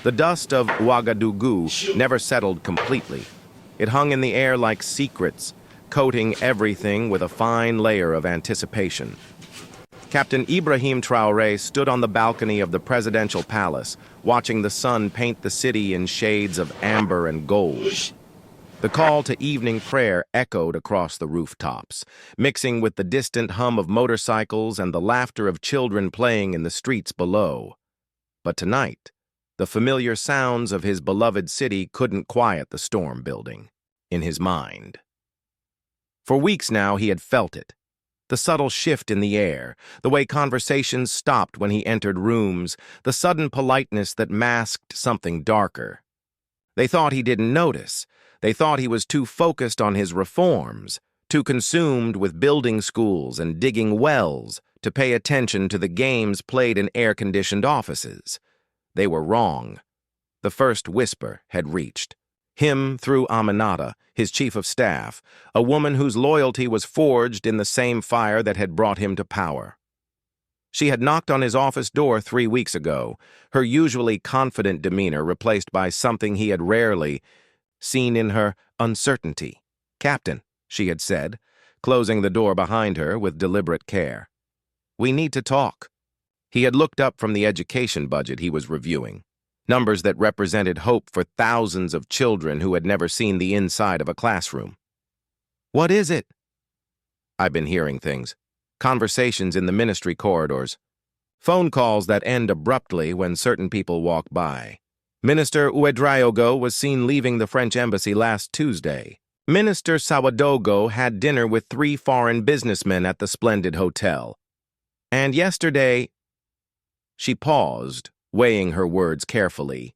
The dust of Ouagadougou never settled completely. It hung in the air like secrets, coating everything with a fine layer of anticipation. Captain Ibrahim Traore stood on the balcony of the presidential palace, watching the sun paint the city in shades of amber and gold. The call to evening prayer echoed across the rooftops, mixing with the distant hum of motorcycles and the laughter of children playing in the streets below. But tonight, the familiar sounds of his beloved city couldn't quiet the storm building in his mind. For weeks now, he had felt it. The subtle shift in the air, the way conversations stopped when he entered rooms, the sudden politeness that masked something darker. They thought he didn't notice. They thought he was too focused on his reforms, too consumed with building schools and digging wells to pay attention to the games played in air-conditioned offices. They were wrong. The first whisper had reached him through Aminata, his chief of staff, a woman whose loyalty was forged in the same fire that had brought him to power. She had knocked on his office door 3 weeks ago, her usually confident demeanor replaced by something he had rarely seen in her: uncertainty. "Captain," she had said, closing the door behind her with deliberate care. "We need to talk." He had looked up from the education budget he was reviewing, numbers that represented hope for thousands of children who had never seen the inside of a classroom. "What is it?" "I've been hearing things. Conversations in the ministry corridors. Phone calls that end abruptly when certain people walk by. Minister Ouedraogo was seen leaving the French embassy last Tuesday. Minister Sawadogo had dinner with 3 foreign businessmen at the splendid hotel. And yesterday—" She paused, weighing her words carefully.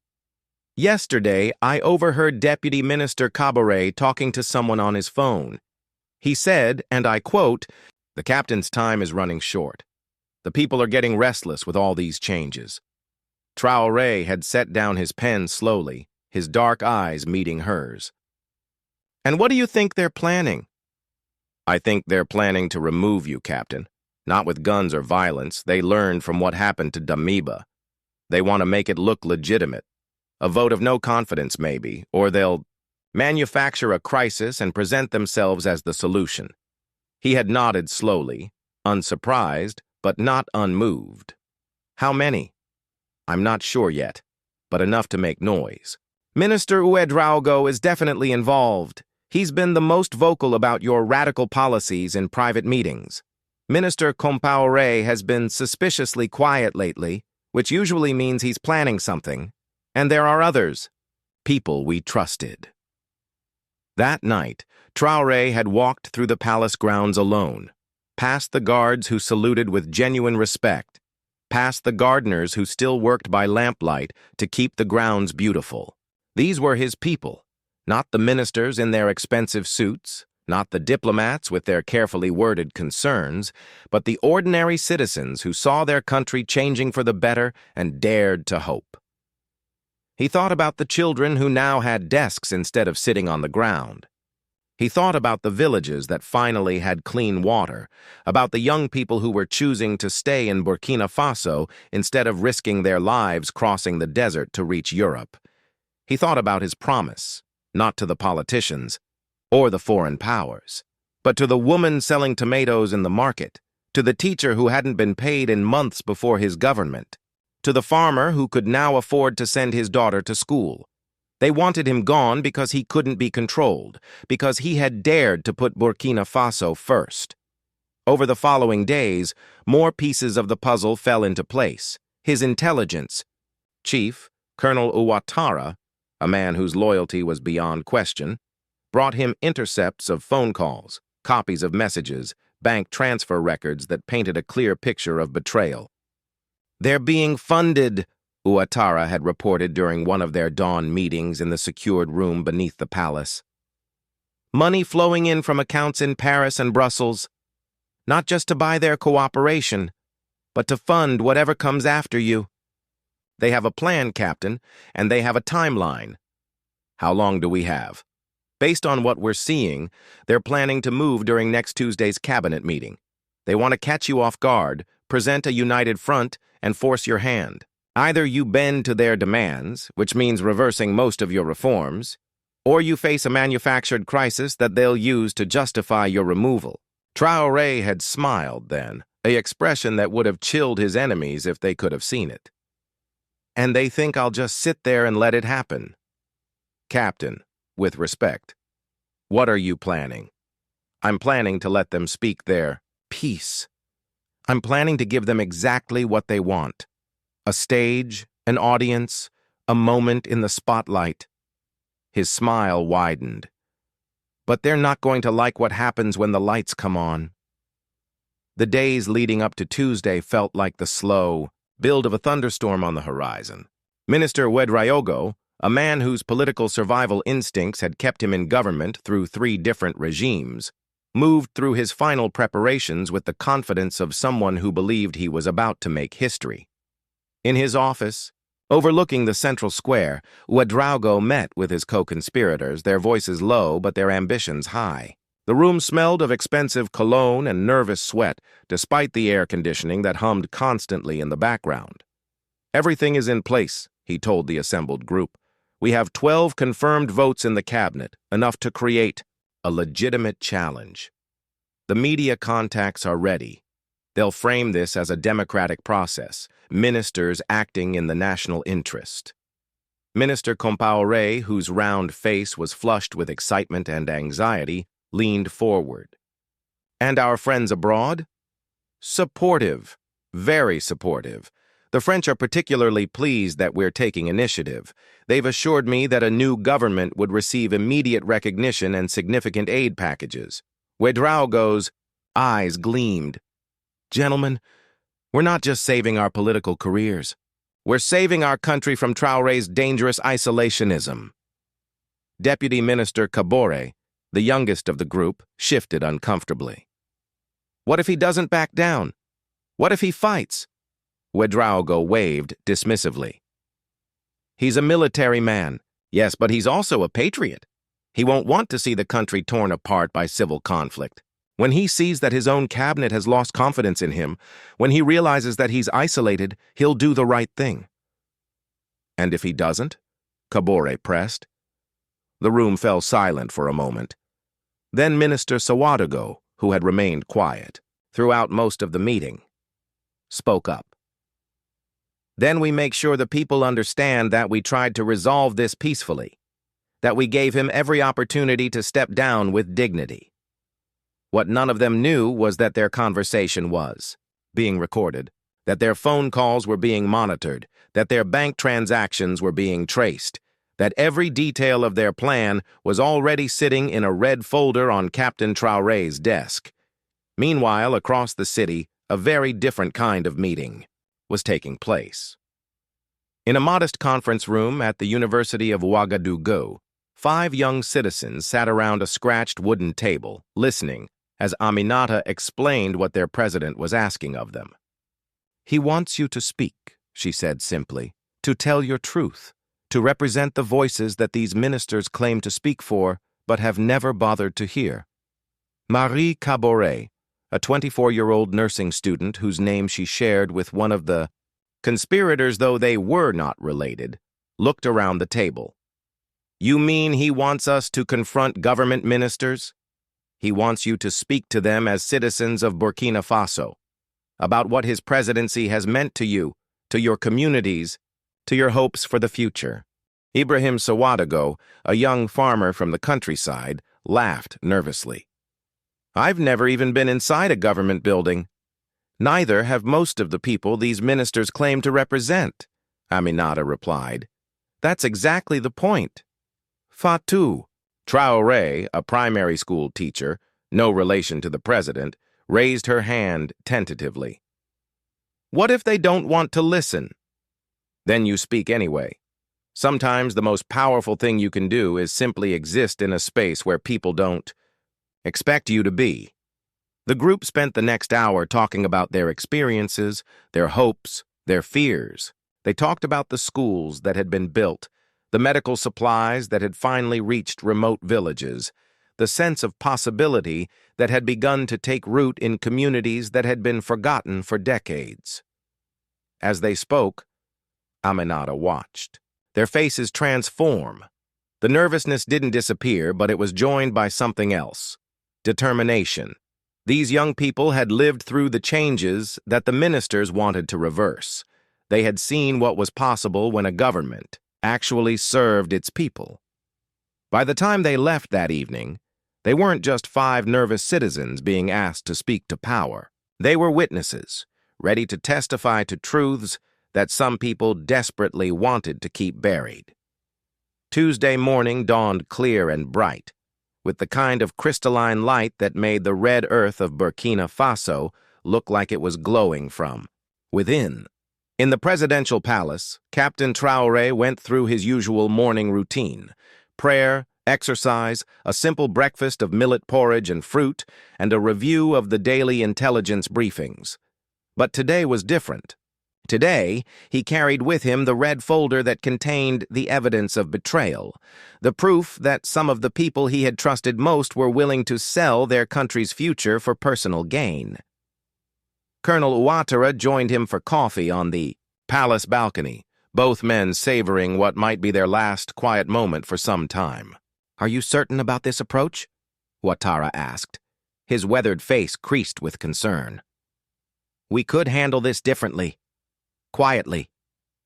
"Yesterday, I overheard Deputy Minister Cabaret talking to someone on his phone. He said, and I quote, 'The captain's time is running short. The people are getting restless with all these changes.'" Traoré had set down his pen slowly, his dark eyes meeting hers. "And what do you think they're planning?" "I think they're planning to remove you, Captain. Not with guns or violence. They learned from what happened to Damiba. They want to make it look legitimate. A vote of no confidence, maybe, or they'll manufacture a crisis and present themselves as the solution." He had nodded slowly, unsurprised, but not unmoved. "How many?" "I'm not sure yet, but enough to make noise. Minister Ouedraogo is definitely involved. He's been the most vocal about your radical policies in private meetings. Minister Compaoré has been suspiciously quiet lately, which usually means he's planning something. And there are others, people we trusted." That night, Traoré had walked through the palace grounds alone, past the guards who saluted with genuine respect, past the gardeners who still worked by lamplight to keep the grounds beautiful. These were his people, not the ministers in their expensive suits, not the diplomats with their carefully worded concerns, but the ordinary citizens who saw their country changing for the better and dared to hope. He thought about the children who now had desks instead of sitting on the ground. He thought about the villages that finally had clean water, about the young people who were choosing to stay in Burkina Faso instead of risking their lives crossing the desert to reach Europe. He thought about his promise, not to the politicians or the foreign powers, but to the woman selling tomatoes in the market, to the teacher who hadn't been paid in months before his government, to the farmer who could now afford to send his daughter to school. They wanted him gone because he couldn't be controlled, because he had dared to put Burkina Faso first. Over the following days, more pieces of the puzzle fell into place. His intelligence chief, Colonel Ouattara, a man whose loyalty was beyond question, brought him intercepts of phone calls, copies of messages, bank transfer records that painted a clear picture of betrayal. "They're being funded," Ouattara had reported during one of their dawn meetings in the secured room beneath the palace. "Money flowing in from accounts in Paris and Brussels, not just to buy their cooperation, but to fund whatever comes after you. They have a plan, Captain, and they have a timeline." "How long do we have?" "Based on what we're seeing, they're planning to move during next Tuesday's cabinet meeting. They want to catch you off guard, present a united front, and force your hand. Either you bend to their demands, which means reversing most of your reforms, or you face a manufactured crisis that they'll use to justify your removal. Traoré had smiled then, an expression that would have chilled his enemies if they could have seen it. And they think I'll just sit there and let it happen. Captain, with respect, what are you planning? I'm planning to let them speak their piece. I'm planning to give them exactly what they want. A stage, an audience, a moment in the spotlight. His smile widened. But they're not going to like what happens when the lights come on. The days leading up to Tuesday felt like the slow build of a thunderstorm on the horizon. Minister Ouedraogo, a man whose political survival instincts had kept him in government through 3 different regimes, moved through his final preparations with the confidence of someone who believed he was about to make history. In his office, overlooking the central square, Ouedraogo met with his co-conspirators, their voices low but their ambitions high. The room smelled of expensive cologne and nervous sweat, despite the air conditioning that hummed constantly in the background. "Everything is in place," he told the assembled group. "We have 12 confirmed votes in the cabinet, enough to create a legitimate challenge. The media contacts are ready. They'll frame this as a democratic process, ministers acting in the national interest." Minister Traoré, whose round face was flushed with excitement and anxiety, leaned forward. "And our friends abroad?" "Supportive, very supportive. The French are particularly pleased that we're taking initiative. They've assured me that a new government would receive immediate recognition and significant aid packages." Ouedraogo's eyes gleamed. "Gentlemen, we're not just saving our political careers. We're saving our country from Traoré's dangerous isolationism." Deputy Minister Kabore, the youngest of the group, shifted uncomfortably. "What if he doesn't back down? What if he fights?" Ouedraogo waved dismissively. "He's a military man, yes, but he's also a patriot. He won't want to see the country torn apart by civil conflict. When he sees that his own cabinet has lost confidence in him, when he realizes that he's isolated, he'll do the right thing." "And if he doesn't?" Kabore pressed. The room fell silent for a moment. Then Minister Ouedraogo, who had remained quiet throughout most of the meeting, spoke up. "Then we make sure the people understand that we tried to resolve this peacefully, that we gave him every opportunity to step down with dignity. What none of them knew was that their conversation was being recorded, that their phone calls were being monitored, that their bank transactions were being traced, that every detail of their plan was already sitting in a red folder on Captain Traoré's desk. Meanwhile, across the city, a very different kind of meeting was taking place. In a modest conference room at the University of Ouagadougou, 5 young citizens sat around a scratched wooden table, listening as Aminata explained what their president was asking of them. "He wants you to speak," she said simply, "to tell your truth, to represent the voices that these ministers claim to speak for, but have never bothered to hear." Marie Kabore, a 24-year-old nursing student whose name she shared with one of the conspirators, though they were not related, looked around the table. "You mean he wants us to confront government ministers? He wants you to speak to them as citizens of Burkina Faso, about what his presidency has meant to you, to your communities, to your hopes for the future." Ibrahim Traoré, a young farmer from the countryside, laughed nervously. "I've never even been inside a government building. Neither have most of the people these ministers claim to represent," Aminata replied. "That's exactly the point." Fatou Traoré, a primary school teacher, no relation to the president, raised her hand tentatively. "What if they don't want to listen?" "Then you speak anyway. Sometimes the most powerful thing you can do is simply exist in a space where people don't expect you to be." The group spent the next hour talking about their experiences, their hopes, their fears. They talked about the schools that had been built, the medical supplies that had finally reached remote villages, the sense of possibility that had begun to take root in communities that had been forgotten for decades. As they spoke, Aminata watched. Their faces transform. The nervousness didn't disappear, but it was joined by something else. Determination. These young people had lived through the changes that the ministers wanted to reverse. They had seen what was possible when a government actually served its people. By the time they left that evening, they weren't just 5 nervous citizens being asked to speak to power. They were witnesses, ready to testify to truths that some people desperately wanted to keep buried. Tuesday morning dawned clear and bright, with the kind of crystalline light that made the red earth of Burkina Faso look like it was glowing from within. In the presidential palace, Captain Traoré went through his usual morning routine: prayer, exercise, a simple breakfast of millet porridge and fruit, and a review of the daily intelligence briefings. But today was different. Today, he carried with him the red folder that contained the evidence of betrayal, the proof that some of the people he had trusted most were willing to sell their country's future for personal gain. Colonel Ouattara joined him for coffee on the palace balcony, both men savoring what might be their last quiet moment for some time. "Are you certain about this approach?" Ouattara asked. His weathered face creased with concern. "We could handle this differently. Quietly.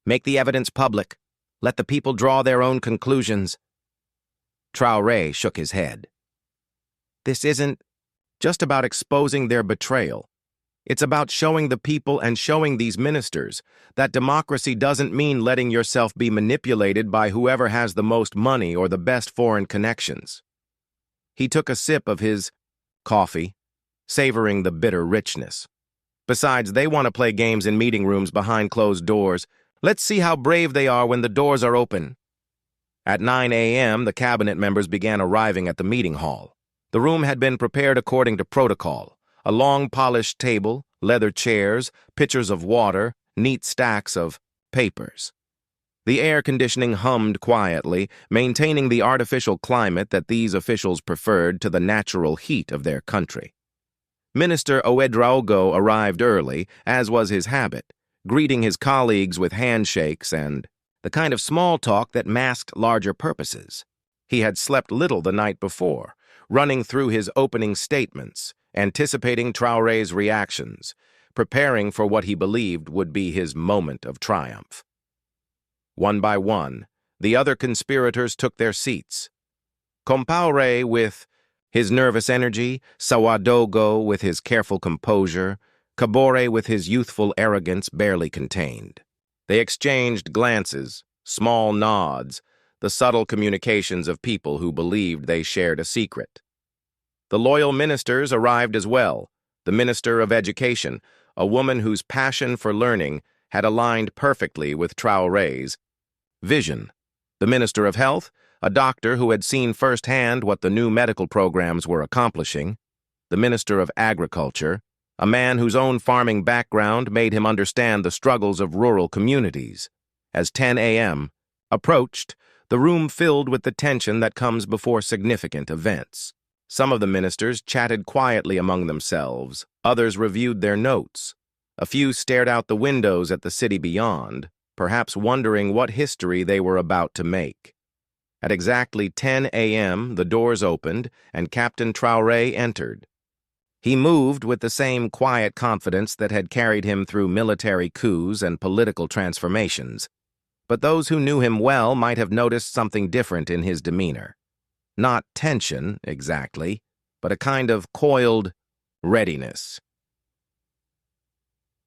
Make the evidence public. Let the people draw their own conclusions." Traoré shook his head. "This isn't just about exposing their betrayal. It's about showing the people and showing these ministers that democracy doesn't mean letting yourself be manipulated by whoever has the most money or the best foreign connections." He took a sip of his coffee, savoring the bitter richness. "Besides, they want to play games in meeting rooms behind closed doors. Let's see how brave they are when the doors are open." At 9 a.m., the cabinet members began arriving at the meeting hall. The room had been prepared according to protocol: a long polished table, leather chairs, pitchers of water, neat stacks of papers. The air conditioning hummed quietly, maintaining the artificial climate that these officials preferred to the natural heat of their country. Minister Ouedraogo arrived early, as was his habit, greeting his colleagues with handshakes and the kind of small talk that masked larger purposes. He had slept little the night before, running through his opening statements, anticipating Traoré's reactions, preparing for what he believed would be his moment of triumph. One by one, the other conspirators took their seats. Compaoré with his nervous energy, Ouedraogo with his careful composure, Kabore with his youthful arrogance barely contained. They exchanged glances, small nods, the subtle communications of people who believed they shared a secret. The loyal ministers arrived as well: the Minister of Education, a woman whose passion for learning had aligned perfectly with Traoré's vision; the Minister of Health, a doctor who had seen firsthand what the new medical programs were accomplishing; the Minister of Agriculture, a man whose own farming background made him understand the struggles of rural communities. As 10 a.m. approached, the room filled with the tension that comes before significant events. Some of the ministers chatted quietly among themselves, others reviewed their notes. A few stared out the windows at the city beyond, perhaps wondering what history they were about to make. At exactly 10 a.m., the doors opened, and Captain Traoré entered. He moved with the same quiet confidence that had carried him through military coups and political transformations. But those who knew him well might have noticed something different in his demeanor. Not tension, exactly, but a kind of coiled readiness.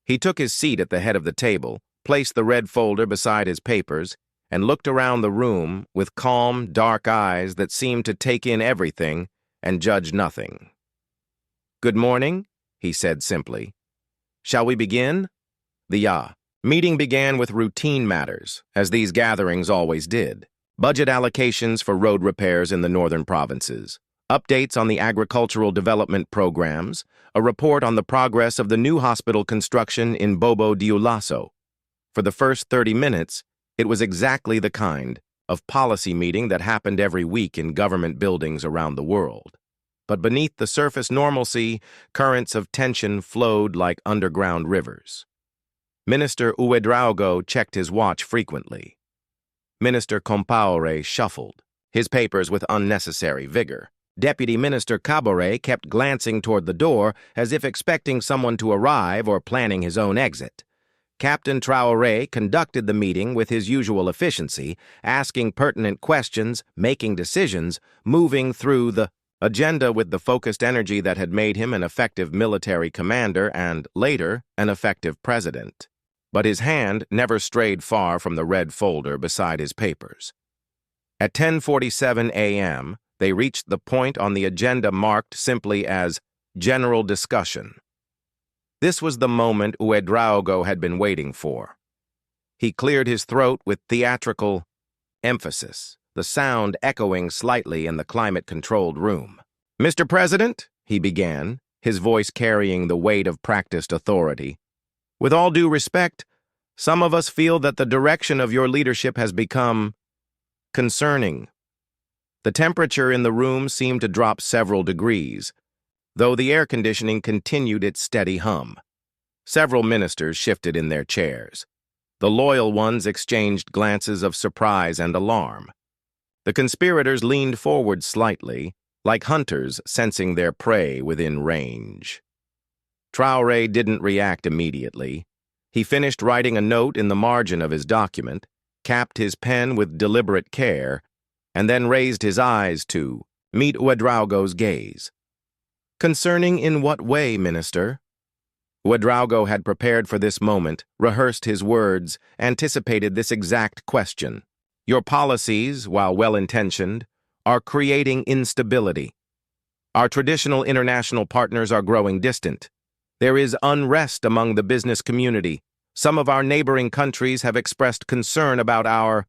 He took his seat at the head of the table, placed the red folder beside his papers, and looked around the room with calm, dark eyes that seemed to take in everything and judge nothing. "Good morning," he said simply. "Shall we begin?" The meeting began with routine matters, as these gatherings always did: budget allocations for road repairs in the northern provinces, updates on the agricultural development programs, a report on the progress of the new hospital construction in Bobo Dioulasso. For the first 30 minutes, it was exactly the kind of policy meeting that happened every week in government buildings around the world. But beneath the surface normalcy, currents of tension flowed like underground rivers. Minister Ouedraogo checked his watch frequently. Minister Compaoré shuffled, his papers with unnecessary vigor. Deputy Minister Caboret kept glancing toward the door as if expecting someone to arrive or planning his own exit. Captain Traoré conducted the meeting with his usual efficiency, asking pertinent questions, making decisions, moving through the agenda with the focused energy that had made him an effective military commander and, later, an effective president. But his hand never strayed far from the red folder beside his papers. At 10:47 a.m., they reached the point on the agenda marked simply as general discussion. This was the moment Ouedraogo had been waiting for. He cleared his throat with theatrical emphasis, the sound echoing slightly in the climate-controlled room. "Mr. President," he began, his voice carrying the weight of practiced authority, "with all due respect, some of us feel that the direction of your leadership has become concerning." The temperature in the room seemed to drop several degrees, though the air conditioning continued its steady hum. Several ministers shifted in their chairs. The loyal ones exchanged glances of surprise and alarm. The conspirators leaned forward slightly, like hunters sensing their prey within range. Traoré didn't react immediately. He finished writing a note in the margin of his document, capped his pen with deliberate care, and then raised his eyes to meet Ouedraogo's gaze. "Concerning in what way, Minister?" Ouedraogo had prepared for this moment, rehearsed his words, anticipated this exact question. "Your policies, while well-intentioned, are creating instability. Our traditional international partners are growing distant. There is unrest among the business community. Some of our neighboring countries have expressed concern about our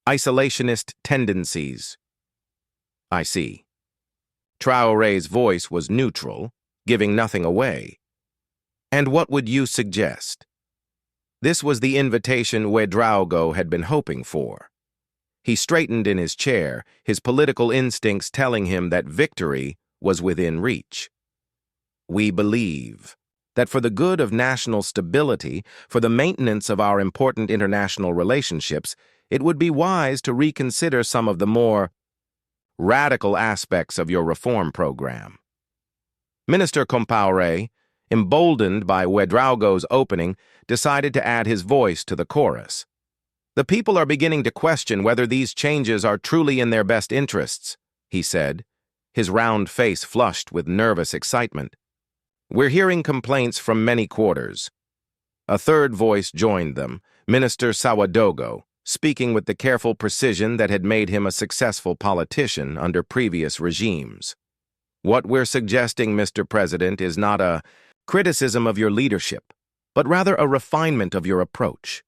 isolationist tendencies." "I see." Traoré's voice was neutral, giving nothing away. "And what would you suggest?" This was the invitation Ouedraogo had been hoping for. He straightened in his chair, his political instincts telling him that victory was within reach. "We believe that for the good of national stability, for the maintenance of our important international relationships, it would be wise to reconsider some of the more radical aspects of your reform program." Minister Compaoré, emboldened by Ouedraogo's opening, decided to add his voice to the chorus. "The people are beginning to question whether these changes are truly in their best interests," he said, his round face flushed with nervous excitement. "We're hearing complaints from many quarters." A third voice joined them, Minister Sawadogo, speaking with the careful precision that had made him a successful politician under previous regimes. "What we're suggesting, Mr. President, is not a criticism of your leadership, but rather a refinement of your approach,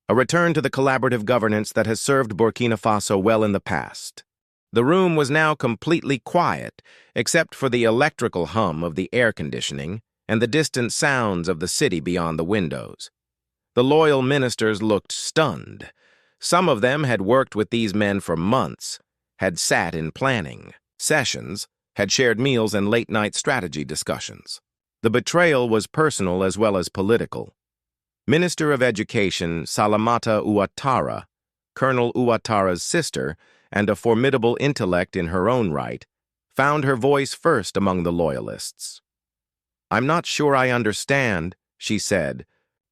a return to the collaborative governance that has served Burkina Faso well in the past." The room was now completely quiet, except for the electrical hum of the air conditioning and the distant sounds of the city beyond the windows. The loyal ministers looked stunned. Some of them had worked with these men for months, had sat in planning sessions, had shared meals and late-night strategy discussions. The betrayal was personal as well as political. Minister of Education Salamata Ouattara, Colonel Ouattara's sister, and a formidable intellect in her own right, found her voice first among the loyalists. "I'm not sure I understand," she said,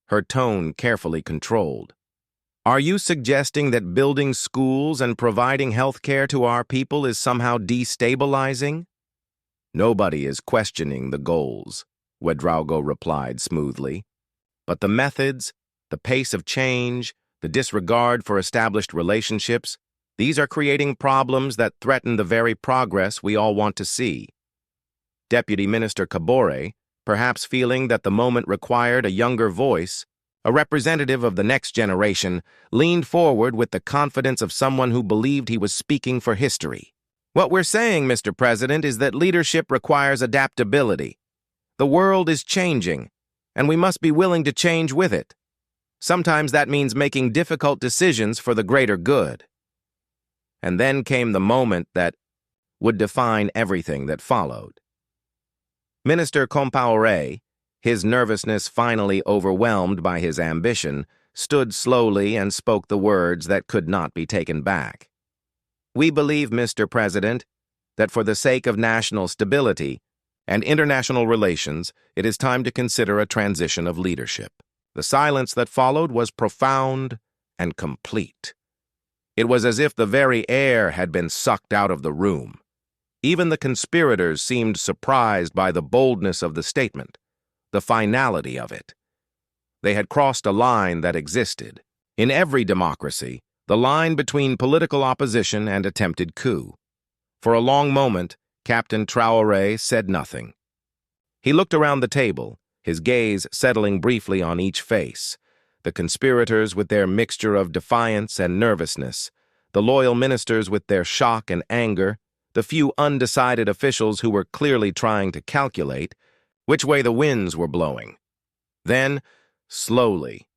her tone carefully controlled. "Are you suggesting that building schools and providing health care to our people is somehow destabilizing?" "Nobody is questioning the goals," Ouedraogo replied smoothly. "But the methods, the pace of change, the disregard for established relationships, these are creating problems that threaten the very progress we all want to see." Deputy Minister Caboret, perhaps feeling that the moment required a younger voice, a representative of the next generation, leaned forward with the confidence of someone who believed he was speaking for history. "What we're saying, Mr. President, is that leadership requires adaptability. The world is changing, and we must be willing to change with it. Sometimes that means making difficult decisions for the greater good." And then came the moment that would define everything that followed. Minister Compaoré, His nervousness finally overwhelmed by his ambition, stood slowly and spoke the words that could not be taken back. We believe, Mr. President, that for the sake of national stability and international relations, it is time to consider a transition of leadership. The silence that followed was profound and complete. It was as if the very air had been sucked out of the room. Even the conspirators seemed surprised by the boldness of the statement, the finality of it. They had crossed a line that existed. In every democracy, the line between political opposition and attempted coup. For a long moment, Captain Traoré said nothing. He looked around the table, his gaze settling briefly on each face, the conspirators with their mixture of defiance and nervousness, the loyal ministers with their shock and anger, the few undecided officials who were clearly trying to calculate which way the winds were blowing. Then, slowly,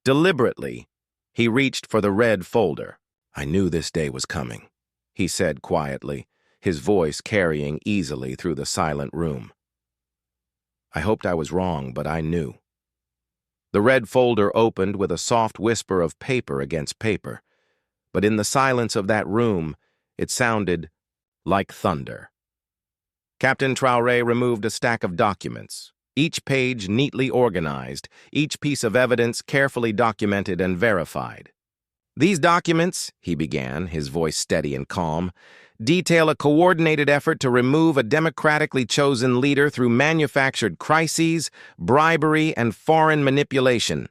deliberately, he reached for the red folder. "I knew this day was coming," he said quietly, his voice carrying easily through the silent room. "I hoped I was wrong, but I knew." The red folder opened with a soft whisper of paper against paper, but in the silence of that room, it sounded like thunder. Captain Traoré removed a stack of documents, each page neatly organized, each piece of evidence carefully documented and verified. "These documents," he began, his voice steady and calm, "detail a coordinated effort to remove a democratically chosen leader through manufactured crises, bribery, and foreign manipulation."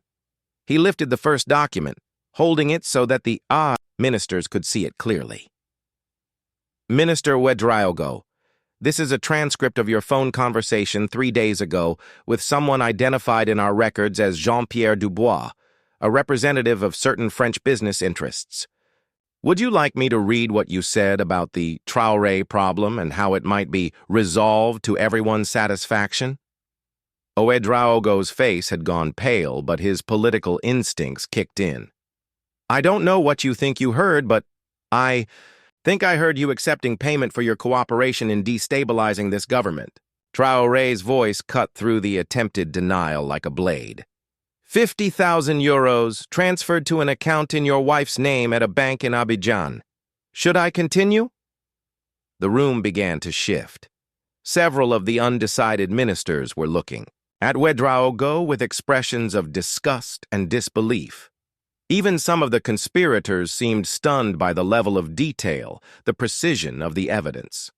He lifted the first document, holding it so that the ministers could see it clearly. "Minister Ouedraogo, this is a transcript of your phone conversation 3 days ago with someone identified in our records as Jean-Pierre Dubois, a representative of certain French business interests. Would you like me to read what you said about the Traoré problem and how it might be resolved to everyone's satisfaction?" Ouedraogo's face had gone pale, but his political instincts kicked in. "I don't know what you think you heard, but I think I heard you accepting payment for your cooperation in destabilizing this government." Traoré's voice cut through the attempted denial like a blade. 50,000 euros transferred to an account in your wife's name at a bank in Abidjan. Should I continue?" The room began to shift. Several of the undecided ministers were looking at Ouedraogo with expressions of disgust and disbelief. Even some of the conspirators seemed stunned by the level of detail, the precision of the evidence.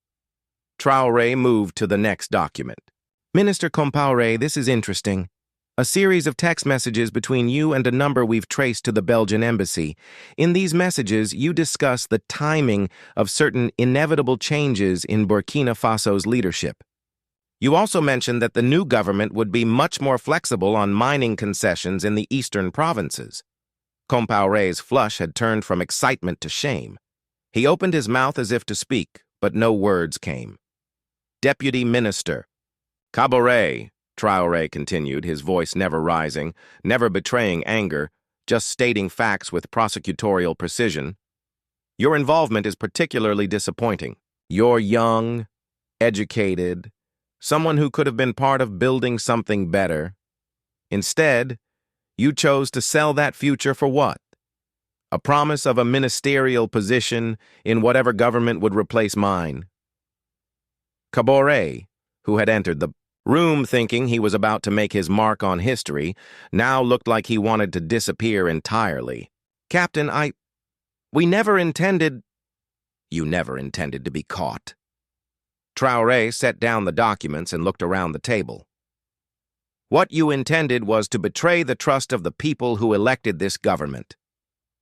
Traoré moved to the next document. "Minister Compaoré, this is interesting. A series of text messages between you and a number we've traced to the Belgian embassy. In these messages, you discuss the timing of certain inevitable changes in Burkina Faso's leadership. You also mentioned that the new government would be much more flexible on mining concessions in the eastern provinces." Compaoré's flush had turned from excitement to shame. He opened his mouth as if to speak, but no words came. "Deputy Minister Caboret," Traoré continued, his voice never rising, never betraying anger, just stating facts with prosecutorial precision. "Your involvement is particularly disappointing. You're young, educated, someone who could have been part of building something better. Instead, you chose to sell that future for what? A promise of a ministerial position in whatever government would replace mine." Caboret, who had entered the room thinking he was about to make his mark on history, now looked like he wanted to disappear entirely. "Captain, we never intended—" "You never intended to be caught." Traoré set down the documents and looked around the table. "What you intended was to betray the trust of the people who elected this government.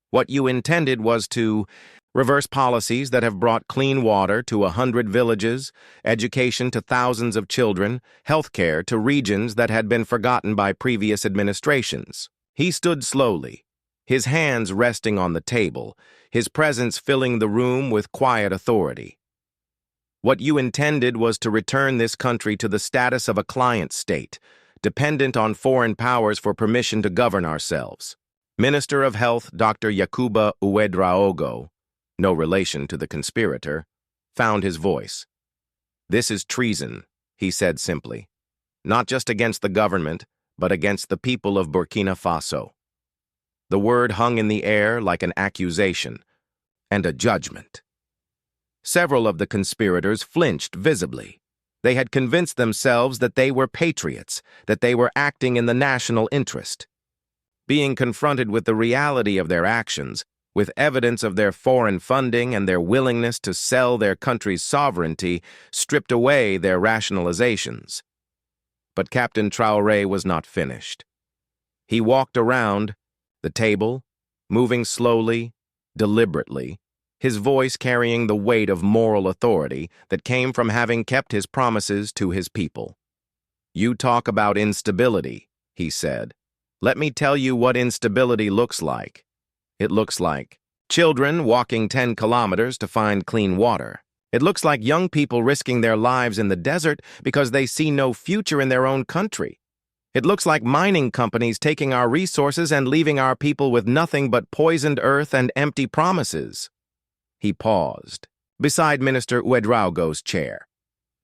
What you intended was to reverse policies that have brought clean water to 100 villages, education to thousands of children, healthcare to regions that had been forgotten by previous administrations." He stood slowly, his hands resting on the table, his presence filling the room with quiet authority. "What you intended was to return this country to the status of a client state, dependent on foreign powers for permission to govern ourselves." Minister of Health Dr. Yakuba Ouedraogo, no relation to the conspirator, found his voice. "This is treason," he said simply. not just against the government, but against the people of Burkina Faso. The word hung in the air like an accusation and a judgment. Several of the conspirators flinched visibly. They had convinced themselves that they were patriots, that they were acting in the national interest. Being confronted with the reality of their actions, with evidence of their foreign funding and their willingness to sell their country's sovereignty, stripped away their rationalizations. But Captain Traoré was not finished. He walked around the table, moving slowly, deliberately, his voice carrying the weight of moral authority that came from having kept his promises to his people. "You talk about instability," he said. "Let me tell you what instability looks like. It looks like children walking 10 kilometers to find clean water. It looks like young people risking their lives in the desert because they see no future in their own country. It looks like mining companies taking our resources and leaving our people with nothing but poisoned earth and empty promises." He paused, beside Minister Ouedraogo's chair.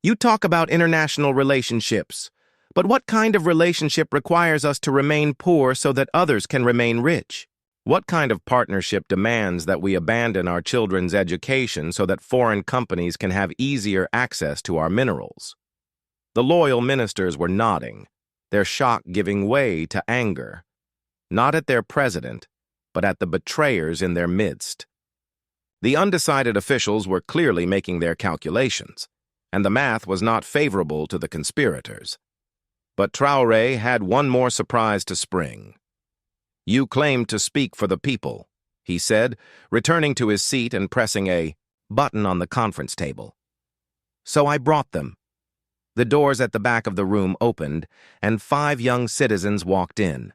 "You talk about international relationships, but what kind of relationship requires us to remain poor so that others can remain rich? What kind of partnership demands that we abandon our children's education so that foreign companies can have easier access to our minerals?" The loyal ministers were nodding, their shock giving way to anger, not at their president, but at the betrayers in their midst. The undecided officials were clearly making their calculations, and the math was not favorable to the conspirators. But Traoré had one more surprise to spring. "You claim to speak for the people," he said, returning to his seat and pressing a button on the conference table. "So I brought them." The doors at the back of the room opened, and 5 young citizens walked in.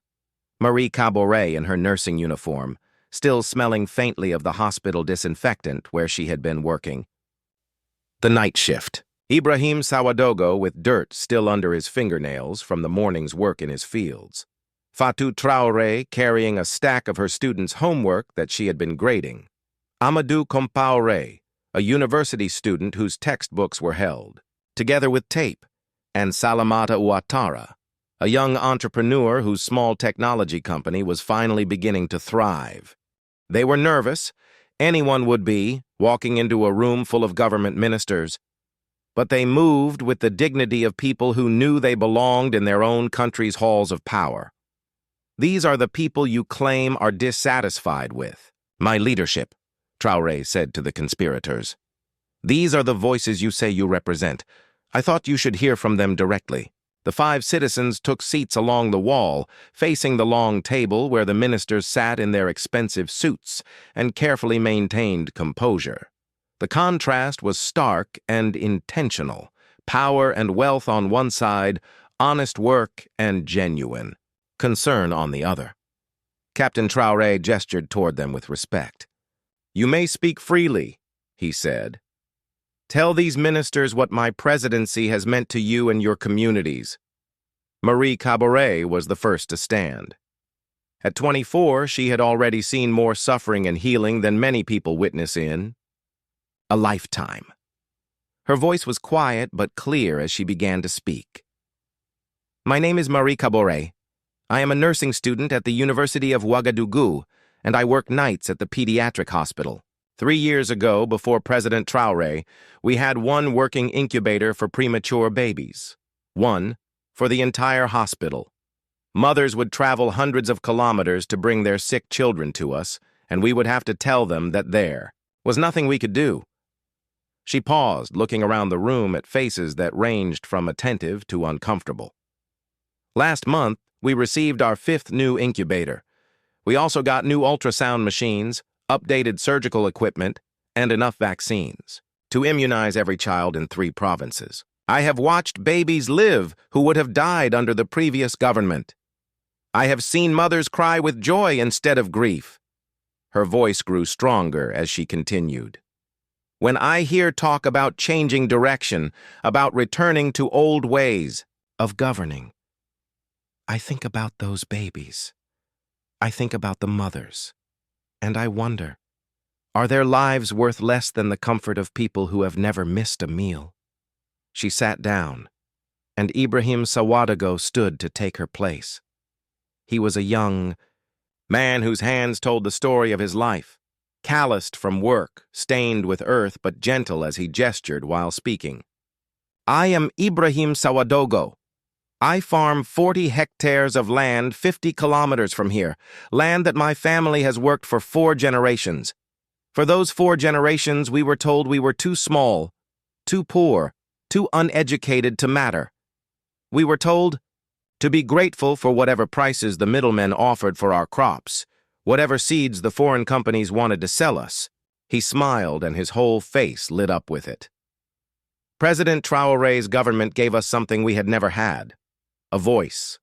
Marie Caboret in her nursing uniform, still smelling faintly of the hospital disinfectant where she had been working. The night shift. Ibrahim Traoré with dirt still under his fingernails from the morning's work in his fields. Fatou Traoré carrying a stack of her students' homework that she had been grading. Amadou Compaoré, a university student whose textbooks were held, together with tape, and Salamata Ouattara, a young entrepreneur whose small technology company was finally beginning to thrive. They were nervous, anyone would be, walking into a room full of government ministers, but they moved with the dignity of people who knew they belonged in their own country's halls of power. "These are the people you claim are dissatisfied with my leadership," Traoré said to the conspirators. "These are the voices you say you represent. I thought you should hear from them directly." The 5 citizens took seats along the wall, facing the long table where the ministers sat in their expensive suits and carefully maintained composure. The contrast was stark and intentional. Power and wealth on one side, honest work and genuine concern on the other. Captain Traoré gestured toward them with respect. "You may speak freely," he said. "Tell these ministers what my presidency has meant to you and your communities." Marie Caboret was the first to stand. At 24, she had already seen more suffering and healing than many people witness in a lifetime. Her voice was quiet but clear as she began to speak. "My name is Marie Caboret. I am a nursing student at the University of Ouagadougou, and I work nights at the pediatric hospital. 3 years ago, before President Traoré, we had one working incubator for premature babies. One for the entire hospital. Mothers would travel hundreds of kilometers to bring their sick children to us, and we would have to tell them that there was nothing we could do." She paused, looking around the room at faces that ranged from attentive to uncomfortable. "Last month, we received our 5th new incubator. We also got new ultrasound machines, updated surgical equipment, and enough vaccines to immunize every child in 3 provinces. I have watched babies live who would have died under the previous government. I have seen mothers cry with joy instead of grief." Her voice grew stronger as she continued. "When I hear talk about changing direction, about returning to old ways of governing, I think about those babies. I think about the mothers. And I wonder, are their lives worth less than the comfort of people who have never missed a meal?" She sat down, and Ibrahim Sawadago stood to take her place. He was a young man whose hands told the story of his life, calloused from work, stained with earth, but gentle as he gestured while speaking. I am Ibrahim Sawadago. I farm 40 hectares of land 50 kilometers from here, land that my family has worked for 4 generations. For those 4 generations, we were told we were too small, too poor, too uneducated to matter. We were told to be grateful for whatever prices the middlemen offered for our crops, whatever seeds the foreign companies wanted to sell us. He smiled and his whole face lit up with it. President Traoré's government gave us something we had never had, a voice.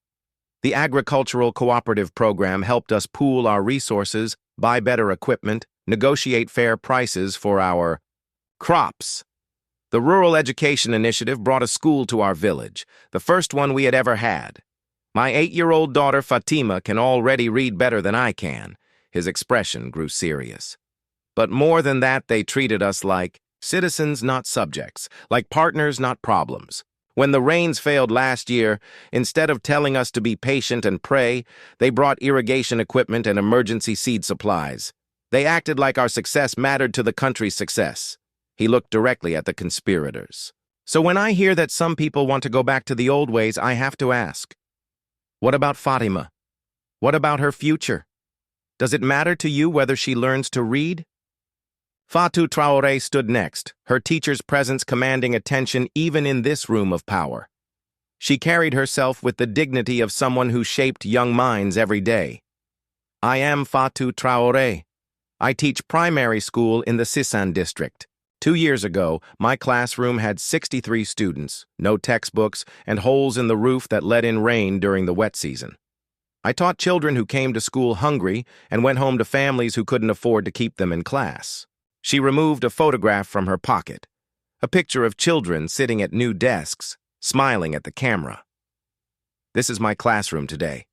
The agricultural cooperative program helped us pool our resources, buy better equipment, negotiate fair prices for our crops. The Rural Education Initiative brought a school to our village, the first one we had ever had. My 8-year-old daughter Fatima can already read better than I can. His expression grew serious. But more than that, they treated us like citizens, not subjects, like partners, not problems. When the rains failed last year, instead of telling us to be patient and pray, they brought irrigation equipment and emergency seed supplies. They acted like our success mattered to the country's success. He looked directly at the conspirators. So when I hear that some people want to go back to the old ways, I have to ask, what about Fatima? What about her future? Does it matter to you whether she learns to read? Fatou Traoré stood next, her teacher's presence commanding attention even in this room of power. She carried herself with the dignity of someone who shaped young minds every day. I am Fatou Traoré. I teach primary school in the Sissan district. 2 years ago, my classroom had 63 students, no textbooks, and holes in the roof that let in rain during the wet season. I taught children who came to school hungry and went home to families who couldn't afford to keep them in class. She removed a photograph from her pocket, a picture of children sitting at new desks, smiling at the camera. This is my classroom today.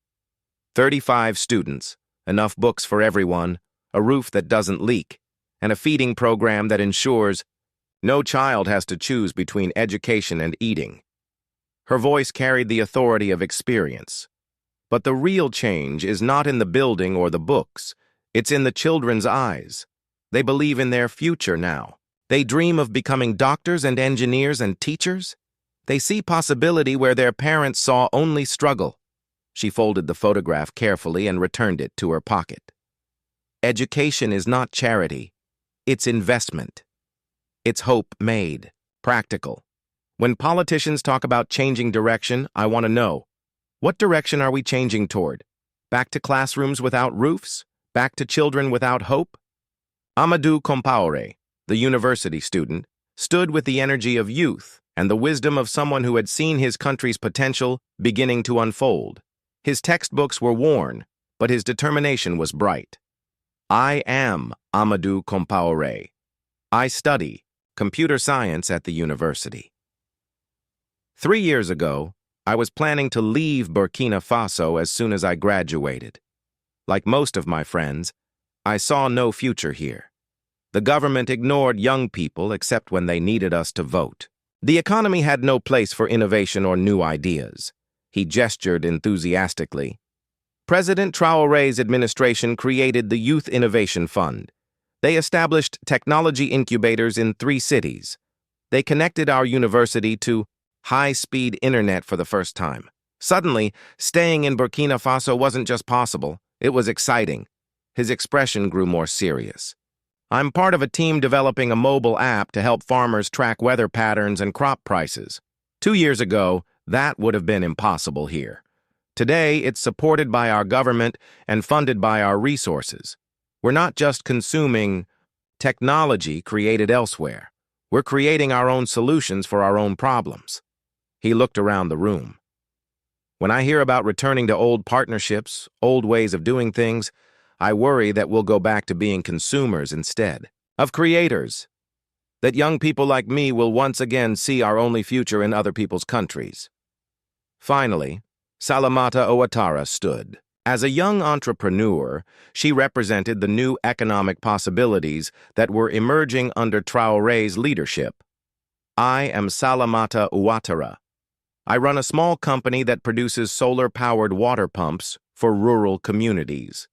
35 students, enough books for everyone, a roof that doesn't leak, and a feeding program that ensures no child has to choose between education and eating. Her voice carried the authority of experience. But the real change is not in the building or the books. It's in the children's eyes. They believe in their future now. They dream of becoming doctors and engineers and teachers. They see possibility where their parents saw only struggle. She folded the photograph carefully and returned it to her pocket. Education is not charity. It's investment. It's hope made, practical. When politicians talk about changing direction, I want to know, what direction are we changing toward? Back to classrooms without roofs? Back to children without hope? Amadou Compaoré, the university student, stood with the energy of youth and the wisdom of someone who had seen his country's potential beginning to unfold. His textbooks were worn, but his determination was bright. I am Amadou Compaoré. I study computer science at the university. 3 years ago, I was planning to leave Burkina Faso as soon as I graduated. Like most of my friends, I saw no future here. The government ignored young people except when they needed us to vote. The economy had no place for innovation or new ideas. He gestured enthusiastically. President Traoré's administration created the Youth Innovation Fund. They established technology incubators in 3 cities. They connected our university to high-speed internet for the first time. Suddenly, staying in Burkina Faso wasn't just possible, it was exciting. His expression grew more serious. I'm part of a team developing a mobile app to help farmers track weather patterns and crop prices. 2 years ago, that would have been impossible here. Today, it's supported by our government and funded by our resources. We're not just consuming technology created elsewhere. We're creating our own solutions for our own problems. He looked around the room. When I hear about returning to old partnerships, old ways of doing things, I worry that we'll go back to being consumers instead of creators. That young people like me will once again see our only future in other people's countries. Finally, Salamata Ouattara stood. As a young entrepreneur, she represented the new economic possibilities that were emerging under Traoré's leadership. I am Salamata Ouattara. I run a small company that produces solar-powered water pumps for rural communities.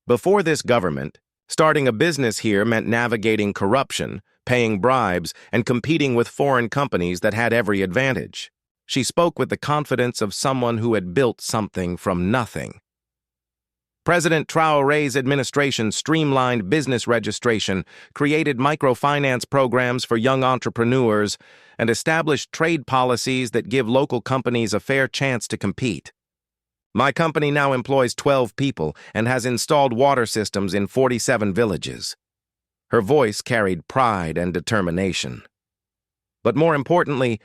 Before this government, starting a business here meant navigating corruption, paying bribes, and competing with foreign companies that had every advantage. She spoke with the confidence of someone who had built something from nothing. President Traoré's administration streamlined business registration, created microfinance programs for young entrepreneurs, and established trade policies that give local companies a fair chance to compete. My company now employs 12 people and has installed water systems in 47 villages. Her voice carried pride and determination. But more importantly,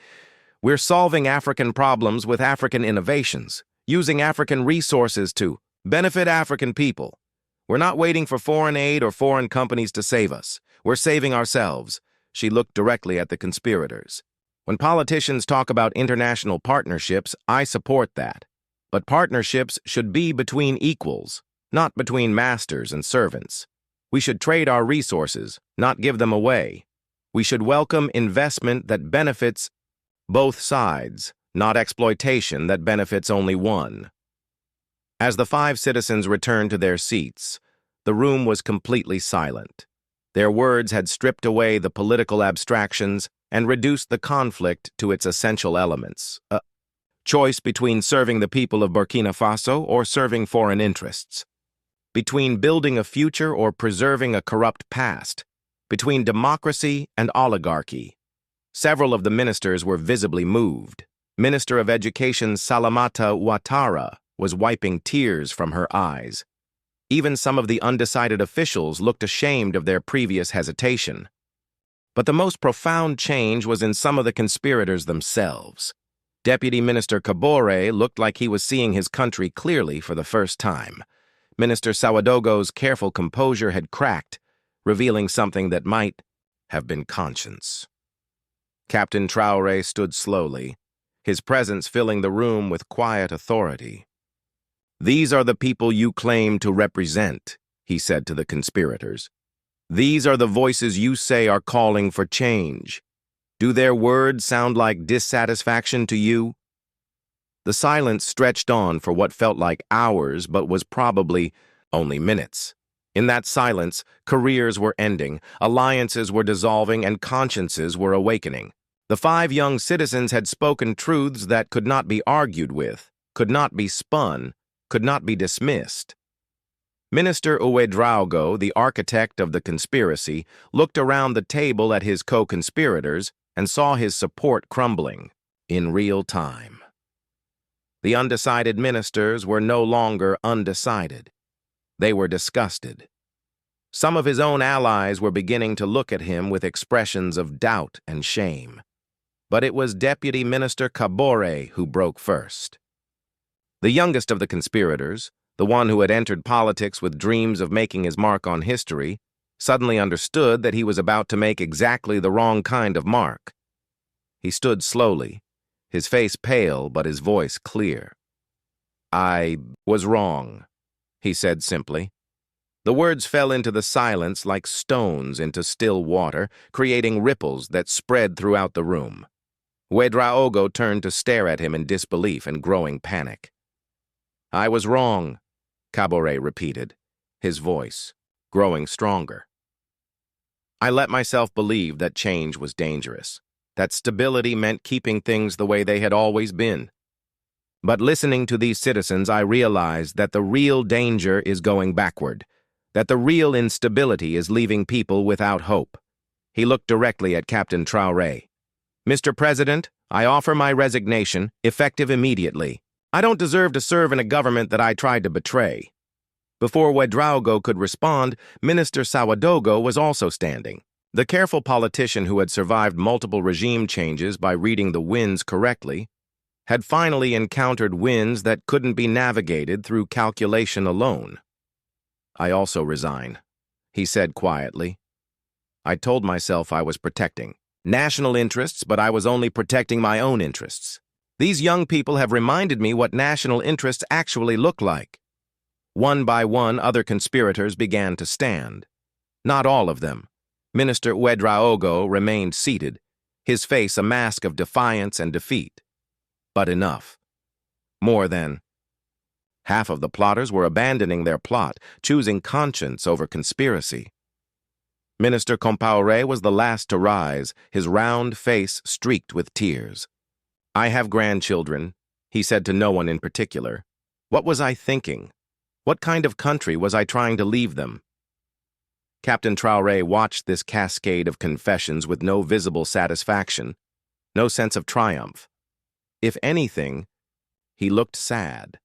we're solving African problems with African innovations, using African resources to benefit African people. We're not waiting for foreign aid or foreign companies to save us. We're saving ourselves. She looked directly at the conspirators. When politicians talk about international partnerships, I support that. But partnerships should be between equals, not between masters and servants. We should trade our resources, not give them away. We should welcome investment that benefits both sides, not exploitation that benefits only one. As the 5 citizens returned to their seats, the room was completely silent. Their words had stripped away the political abstractions and reduced the conflict to its essential elements. A choice between serving the people of Burkina Faso or serving foreign interests. Between building a future or preserving a corrupt past. Between democracy and oligarchy. Several of the ministers were visibly moved. Minister of Education Salamata Ouattara was wiping tears from her eyes. Even some of the undecided officials looked ashamed of their previous hesitation. But the most profound change was in some of the conspirators themselves. Deputy Minister Traoré looked like he was seeing his country clearly for the first time. Minister Sawadogo's careful composure had cracked, revealing something that might have been conscience. Captain Traoré stood slowly, his presence filling the room with quiet authority. "These are the people you claim to represent," he said to the conspirators. "These are the voices you say are calling for change. Do their words sound like dissatisfaction to you?" The silence stretched on for what felt like hours but was probably only minutes. In that silence, careers were ending, alliances were dissolving, and consciences were awakening. The 5 young citizens had spoken truths that could not be argued with, could not be spun, could not be dismissed. Minister Ouedraogo, the architect of the conspiracy, looked around the table at his co-conspirators and saw his support crumbling in real time. The undecided ministers were no longer undecided. They were disgusted. Some of his own allies were beginning to look at him with expressions of doubt and shame. But it was Deputy Minister Traoré who broke first. The youngest of the conspirators, the one who had entered politics with dreams of making his mark on history, suddenly understood that he was about to make exactly the wrong kind of mark. He stood slowly, his face pale but his voice clear. "I was wrong," he said simply. The words fell into the silence like stones into still water, creating ripples that spread throughout the room. Ouedraogo turned to stare at him in disbelief and growing panic. "I was wrong," Traoré repeated, his voice growing stronger. "I let myself believe that change was dangerous, that stability meant keeping things the way they had always been. But listening to these citizens, I realized that the real danger is going backward, that the real instability is leaving people without hope." He looked directly at Captain Traoré. "Mr. President, I offer my resignation, effective immediately. I don't deserve to serve in a government that I tried to betray." Before Ouedraogo could respond, Minister Sawadogo was also standing. The careful politician who had survived multiple regime changes by reading the winds correctly had finally encountered winds that couldn't be navigated through calculation alone. "I also resign," he said quietly. "I told myself I was protecting national interests, but I was only protecting my own interests. These young people have reminded me what national interests actually look like." One by one, other conspirators began to stand. Not all of them. Minister Ouedraogo remained seated, his face a mask of defiance and defeat. but enough. More than half of the plotters were abandoning their plot, choosing conscience over conspiracy. Minister Traoré was the last to rise, his round face streaked with tears. "I have grandchildren," he said to no one in particular. "What was I thinking? What kind of country was I trying to leave them?" Captain Traoré watched this cascade of confessions with no visible satisfaction, no sense of triumph. If anything, he looked sad.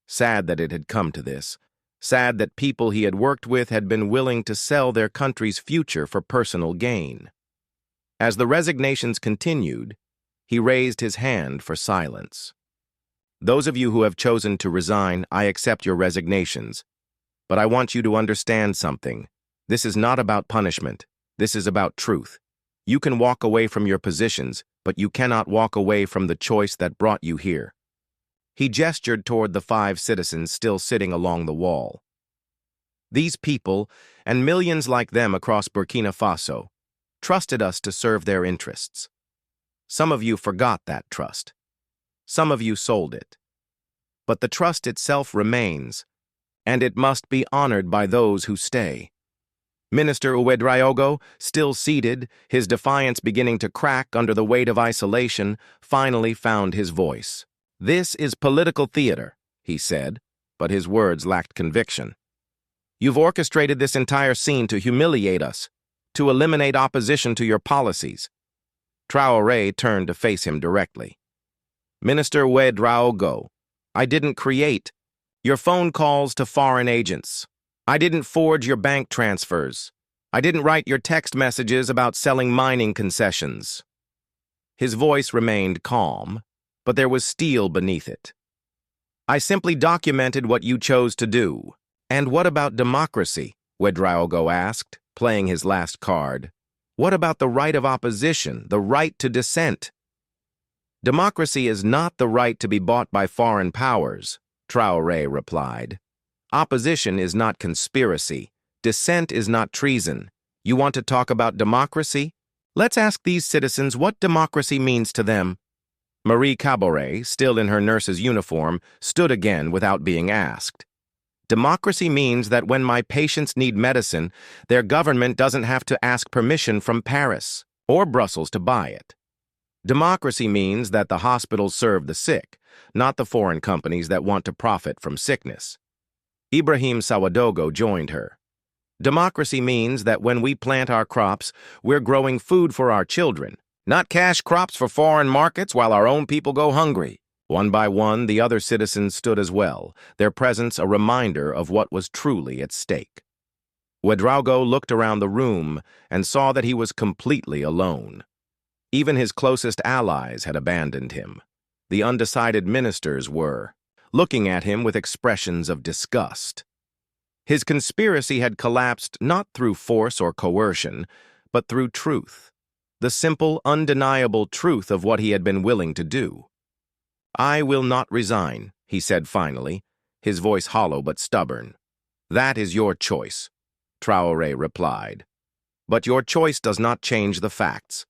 Sad that it had come to this. Sad that people he had worked with had been willing to sell their country's future for personal gain. As the resignations continued, he raised his hand for silence. "Those of you who have chosen to resign, I accept your resignations. But I want you to understand something. This is not about punishment. This is about truth. You can walk away from your positions, but you cannot walk away from the choice that brought you here." He gestured toward the 5 citizens still sitting along the wall. "These people, and millions like them across Burkina Faso, trusted us to serve their interests. Some of you forgot that trust. Some of you sold it. But the trust itself remains, and it must be honored by those who stay." Minister Ouedraogo, still seated, his defiance beginning to crack under the weight of isolation, finally found his voice. "This is political theater," he said, but his words lacked conviction. "You've orchestrated this entire scene to humiliate us, to eliminate opposition to your policies." Traoré turned to face him directly. "Minister Ouedraogo, I didn't create your phone calls to foreign agents. I didn't forge your bank transfers. I didn't write your text messages about selling mining concessions." His voice remained calm, but there was steel beneath it. "I simply documented what you chose to do." "And what about democracy?" Ouedraogo asked, playing his last card. "What about the right of opposition, the right to dissent?" "Democracy is not the right to be bought by foreign powers," Traoré replied. "Opposition is not conspiracy. Dissent is not treason. You want to talk about democracy? Let's ask these citizens what democracy means to them." Marie Caboret, still in her nurse's uniform, stood again without being asked. "Democracy means that when my patients need medicine, their government doesn't have to ask permission from Paris or Brussels to buy it. Democracy means that the hospitals serve the sick, not the foreign companies that want to profit from sickness." Ibrahim Traoré joined her. "Democracy means that when we plant our crops, we're growing food for our children, not cash crops for foreign markets while our own people go hungry." One by one, the other citizens stood as well, their presence a reminder of what was truly at stake. Ouedraogo looked around the room and saw that he was completely alone. Even his closest allies had abandoned him. The undecided ministers were, looking at him with expressions of disgust. His conspiracy had collapsed not through force or coercion, but through truth, the simple, undeniable truth of what he had been willing to do. "I will not resign," he said finally, his voice hollow but stubborn. "That is your choice," Traoré replied. "But your choice does not change the facts.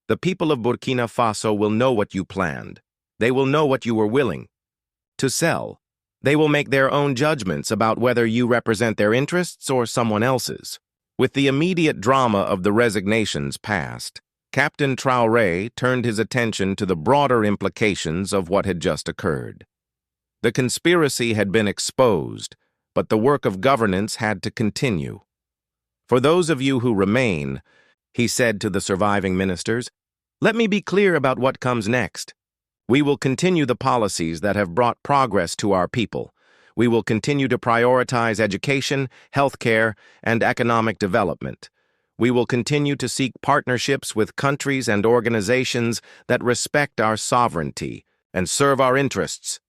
The people of Burkina Faso will know what you planned. They will know what you were willing to sell. They will make their own judgments about whether you represent their interests or someone else's." With the immediate drama of the resignations past, Captain Traoré turned his attention to the broader implications of what had just occurred. The conspiracy had been exposed, but the work of governance had to continue. "For those of you who remain," he said to the surviving ministers, "let me be clear about what comes next. We will continue the policies that have brought progress to our people. We will continue to prioritize education, healthcare, and economic development. We will continue to seek partnerships with countries and organizations that respect our sovereignty and serve our interests."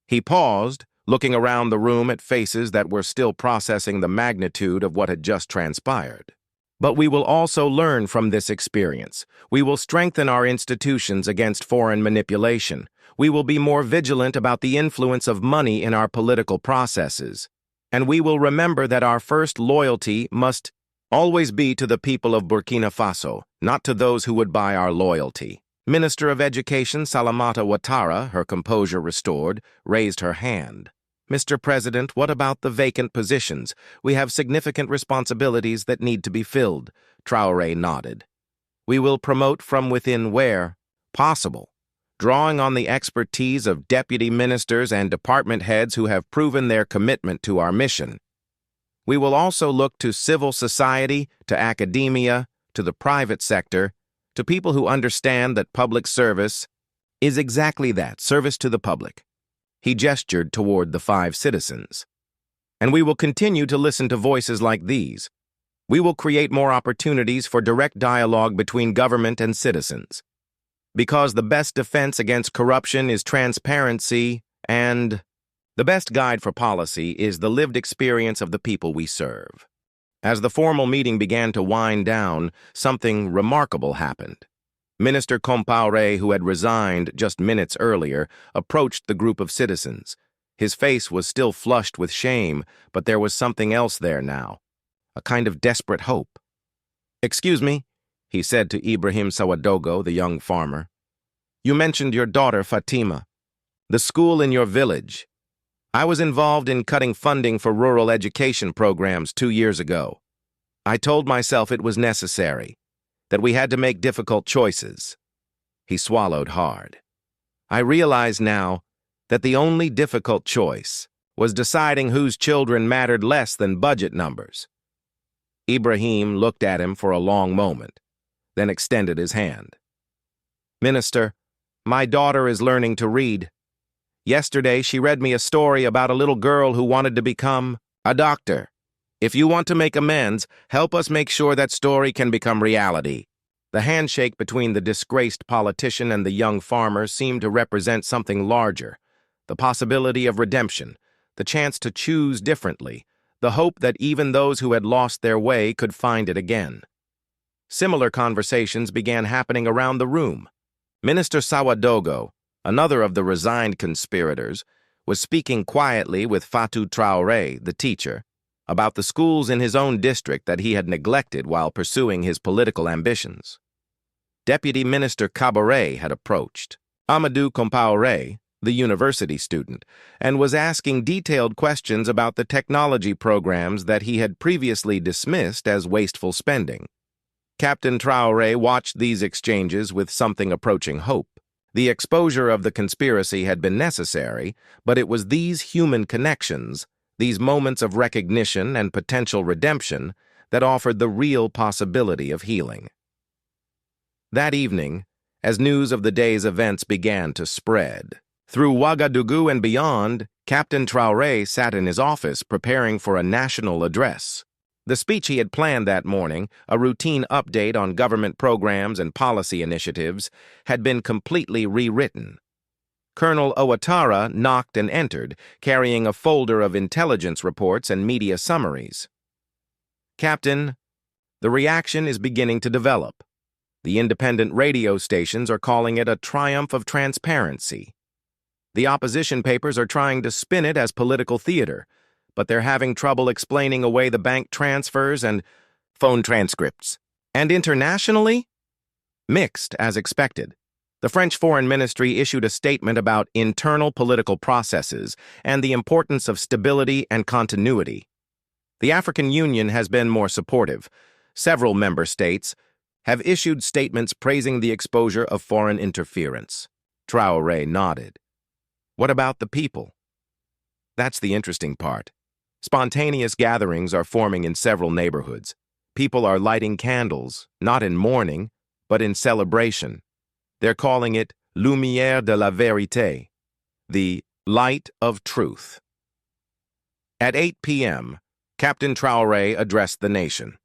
He paused, looking around the room at faces that were still processing the magnitude of what had just transpired. "But we will also learn from this experience. We will strengthen our institutions against foreign manipulation. We will be more vigilant about the influence of money in our political processes. And we will remember that our first loyalty must always be to the people of Burkina Faso, not to those who would buy our loyalty." Minister of Education Salamata Ouattara, her composure restored, raised her hand. "Mr. President, what about the vacant positions? We have significant responsibilities that need to be filled." Traoré nodded. "We will promote from within where possible, drawing on the expertise of deputy ministers and department heads who have proven their commitment to our mission. We will also look to civil society, to academia, to the private sector, to people who understand that public service is exactly that, service to the public." He gestured toward the 5 citizens. "And we will continue to listen to voices like these. We will create more opportunities for direct dialogue between government and citizens. Because the best defense against corruption is transparency, and the best guide for policy is the lived experience of the people we serve." As the formal meeting began to wind down, something remarkable happened. Minister Traoré, who had resigned just minutes earlier, approached the group of citizens. His face was still flushed with shame, but there was something else there now, a kind of desperate hope. "Excuse me," he said to Ibrahim Traoré, the young farmer. "You mentioned your daughter Fatima, the school in your village. I was involved in cutting funding for rural education programs 2 years ago. I told myself it was necessary, that we had to make difficult choices." He swallowed hard. "I realize now that the only difficult choice was deciding whose children mattered less than budget numbers." Ibrahim looked at him for a long moment, then extended his hand. "Minister, my daughter is learning to read. Yesterday, she read me a story about a little girl who wanted to become a doctor. If you want to make amends, help us make sure that story can become reality." The handshake between the disgraced politician and the young farmer seemed to represent something larger, the possibility of redemption, the chance to choose differently, the hope that even those who had lost their way could find it again. Similar conversations began happening around the room. Minister Sawadogo, another of the resigned conspirators, was speaking quietly with Fatou Traoré, the teacher, about the schools in his own district that he had neglected while pursuing his political ambitions. Deputy Minister Cabaret had approached Amadou Compaoré, the university student, and was asking detailed questions about the technology programs that he had previously dismissed as wasteful spending. Captain Traoré watched these exchanges with something approaching hope. The exposure of the conspiracy had been necessary, but it was these human connections, these moments of recognition and potential redemption, that offered the real possibility of healing. That evening, as news of the day's events began to spread, through Ouagadougou and beyond, Captain Traoré sat in his office preparing for a national address. The speech he had planned that morning, a routine update on government programs and policy initiatives, had been completely rewritten. Colonel Ouattara knocked and entered, carrying a folder of intelligence reports and media summaries. "Captain, the reaction is beginning to develop. The independent radio stations are calling it a triumph of transparency. The opposition papers are trying to spin it as political theater, but they're having trouble explaining away the bank transfers and phone transcripts. And internationally? Mixed, as expected. The French Foreign Ministry issued a statement about internal political processes and the importance of stability and continuity. The African Union has been more supportive. Several member states have issued statements praising the exposure of foreign interference." Traoré nodded. "What about the people?" "That's the interesting part. Spontaneous gatherings are forming in several neighborhoods. People are lighting candles, not in mourning, but in celebration. They're calling it Lumière de la Vérité, the light of truth." At 8 p.m., Captain Traoré addressed the nation.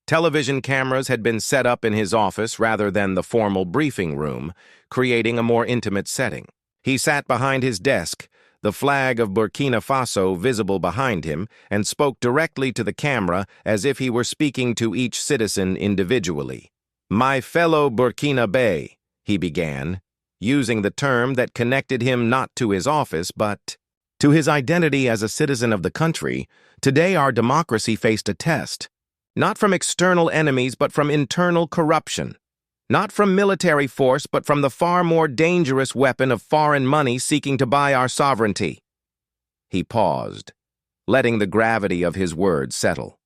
Television cameras had been set up in his office rather than the formal briefing room, creating a more intimate setting. He sat behind his desk, the flag of Burkina Faso visible behind him, and spoke directly to the camera as if he were speaking to each citizen individually. "My fellow Burkinabé," he began, using the term that connected him not to his office but to his identity as a citizen of the country. "Today our democracy faced a test, not from external enemies but from internal corruption. Not from military force, but from the far more dangerous weapon of foreign money seeking to buy our sovereignty. He paused, letting the gravity of his words settle.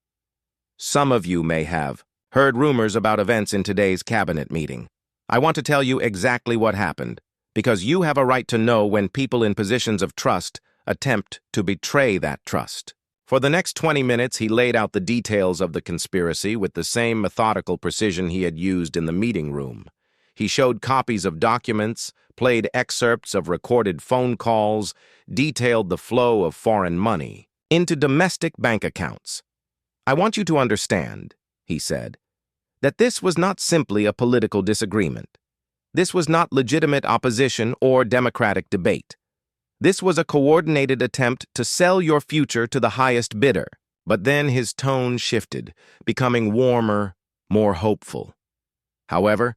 Some of you may have heard rumors about events in today's cabinet meeting. I want to tell you exactly what happened, because you have a right to know when people in positions of trust attempt to betray that trust. For the next 20 minutes, he laid out the details of the conspiracy with the same methodical precision he had used in the meeting room. He showed copies of documents, played excerpts of recorded phone calls, detailed the flow of foreign money into domestic bank accounts. I want you to understand, he said, that this was not simply a political disagreement. This was not legitimate opposition or democratic debate. This was a coordinated attempt to sell your future to the highest bidder. But then his tone shifted, becoming warmer, more hopeful. However,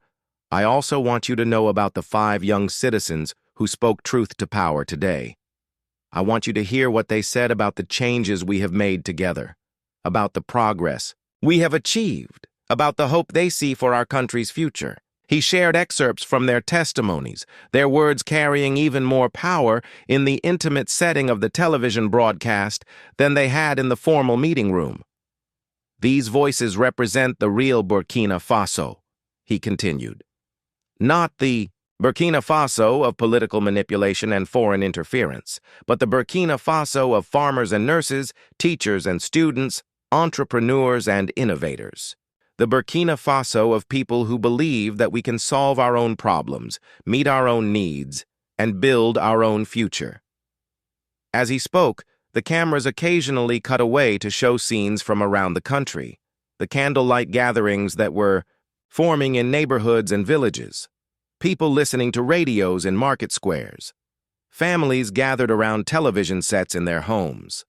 I also want you to know about the 5 young citizens who spoke truth to power today. I want you to hear what they said about the changes we have made together, about the progress we have achieved, about the hope they see for our country's future. He shared excerpts from their testimonies, their words carrying even more power in the intimate setting of the television broadcast than they had in the formal meeting room. These voices represent the real Burkina Faso, he continued. Not the Burkina Faso of political manipulation and foreign interference, but the Burkina Faso of farmers and nurses, teachers and students, entrepreneurs and innovators. The Burkina Faso of people who believe that we can solve our own problems, meet our own needs, and build our own future. As he spoke, the cameras occasionally cut away to show scenes from around the country, the candlelight gatherings that were forming in neighborhoods and villages, people listening to radios in market squares, families gathered around television sets in their homes.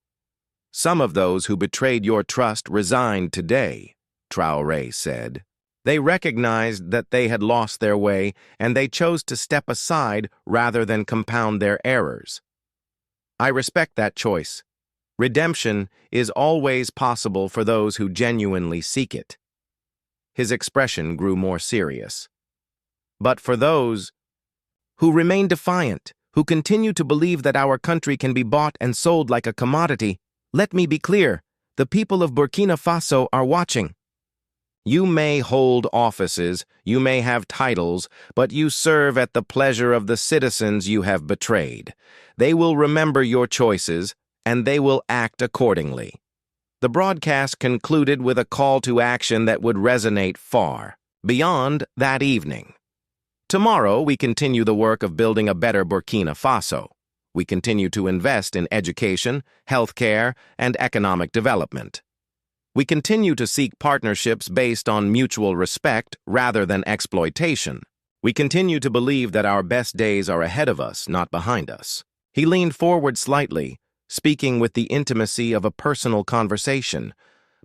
Some of those who betrayed your trust resigned today, Traoré said. They recognized that they had lost their way, and they chose to step aside rather than compound their errors. I respect that choice. Redemption is always possible for those who genuinely seek it. His expression grew more serious. But for those who remain defiant, who continue to believe that our country can be bought and sold like a commodity, let me be clear, the people of Burkina Faso are watching. You may hold offices, you may have titles, but you serve at the pleasure of the citizens you have betrayed. They will remember your choices, and they will act accordingly. The broadcast concluded with a call to action that would resonate far beyond that evening. Tomorrow, we continue the work of building a better Burkina Faso. We continue to invest in education, healthcare, and economic development. We continue to seek partnerships based on mutual respect rather than exploitation. We continue to believe that our best days are ahead of us, not behind us. He leaned forward slightly, speaking with the intimacy of a personal conversation.